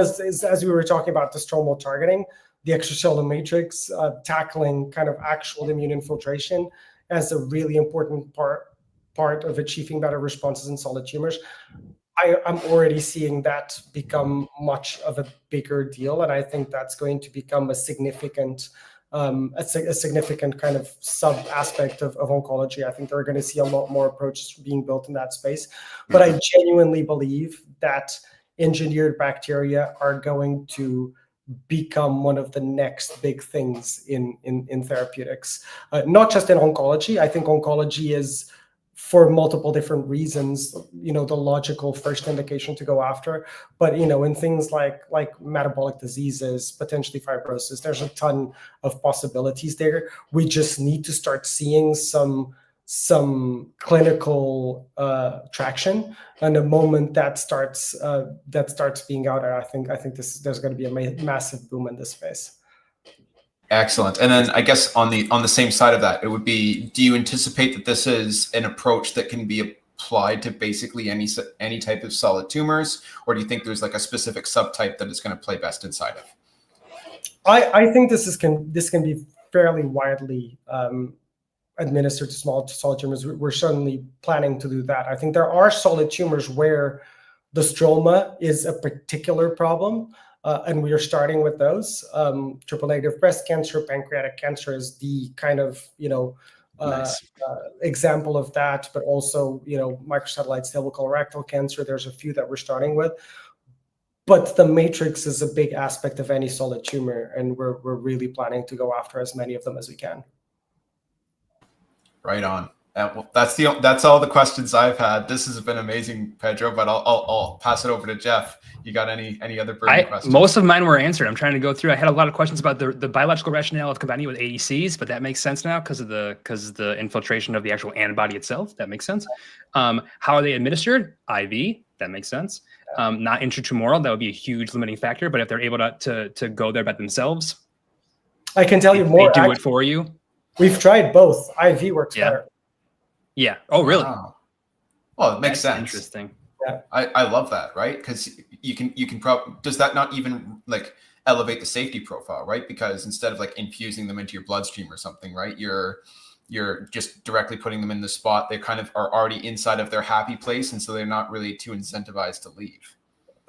B: is as we were talking about, the stromal targeting, the extracellular matrix, tackling kind of actual immune infiltration as a really important part of achieving better responses in solid tumors. I'm already seeing that become much of a bigger deal, and I think that's going to become a significant kind of sub aspect of oncology. I think they're going to see a lot more approaches being built in that space. But I genuinely believe that engineered bacteria are going to become one of the next big things in therapeutics, not just in oncology. I think oncology is, for multiple different reasons, the logical first indication to go after. But, in things like metabolic diseases, potentially fibrosis, there's a ton of possibilities there. We just need to start seeing some clinical traction. And the moment that starts being out there, I think there's going to be a massive boom in this space.
A: Excellent. And then I guess on the same side of that, it would be, do you anticipate that this is an approach that can be applied to basically any type of solid tumors, or do you think there's like a specific subtype that it's going to play best inside of?
B: I think this can be fairly widely administered to solid tumors. We're certainly planning to do that. I think there are solid tumors where the stroma is a particular problem. And we are starting with those. Triple negative breast cancer, pancreatic cancer is the kind of
C: Nice.
B: example of that. But also microsatellite stable colorectal cancer. There's a few that we're starting with. But the matrix is a big aspect of any solid tumor, and we're really planning to go after as many of them as we can.
A: Right on. Well, that's all the questions I've had. This has been amazing, Pedro. But I'll pass it over to Jeff. You got any other burning questions?
C: Most of mine were answered. I'm trying to go through. I had a lot of questions about the biological rationale of combining it with ADCs, but that makes sense now because of the infiltration of the actual antibody itself. That makes sense. How are they administered? IV. That makes sense. Not intratumoral. That would be a huge limiting factor. But if they're able to go there by themselves,
B: I can tell you more.
C: They do it for you.
B: We've tried both. IV works better.
C: Yeah. Oh, really?
A: Wow. Well, it makes sense.
C: Interesting.
B: Yeah.
A: I love that, right? Because you can probably, does that not even like elevate the safety profile, right? Because instead of like infusing them into your bloodstream or something, right? You're just directly putting them in the spot. They kind of are already inside of their happy place, and so they're not really too incentivized to leave.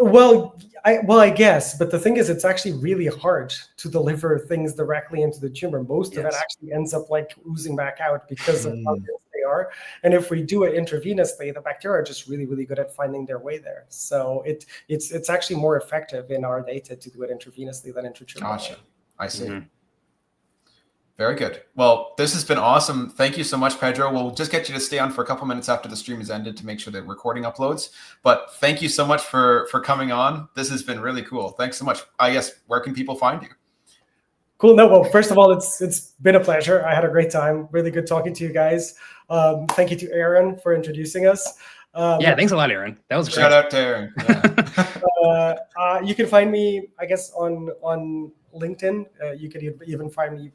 B: Well, I guess, but the thing is, it's actually really hard to deliver things directly into the tumor. Most of it actually ends up like oozing back out because of how dense they are. And if we do it intravenously, the bacteria are just really, really good at finding their way there. So it's actually more effective in our data to do it intravenously than intratumorally.
A: Gotcha. I see. Very good. Well, this has been awesome. Thank you so much, Pedro. We'll just get you to stay on for a couple minutes after the stream is ended to make sure that recording uploads. But thank you so much for coming on. This has been really cool. Thanks so much. I guess, where can people find you?
B: Cool. No, well, first of all, it's been a pleasure. I had a great time. Really good talking to you guys. Thank you to Aaron for introducing us.
C: Yeah, thanks a lot, Aaron. That was great.
A: Shout out to Aaron. Yeah.
B: You can find me, I guess, on LinkedIn. You could even find me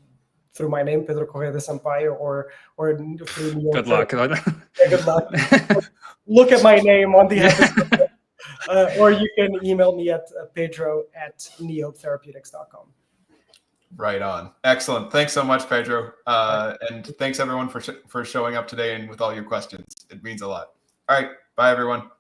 B: through my name, Pedro Correa de Sampaio, or through New York.
C: Good luck.
B: Yeah, good luck. Look at my name on the episode. Or you can email me at pedro@neobetherapeutics.com.
A: Right on. Excellent. Thanks so much, Pedro. And thanks everyone for showing up today and with all your questions. It means a lot. All right. Bye, everyone.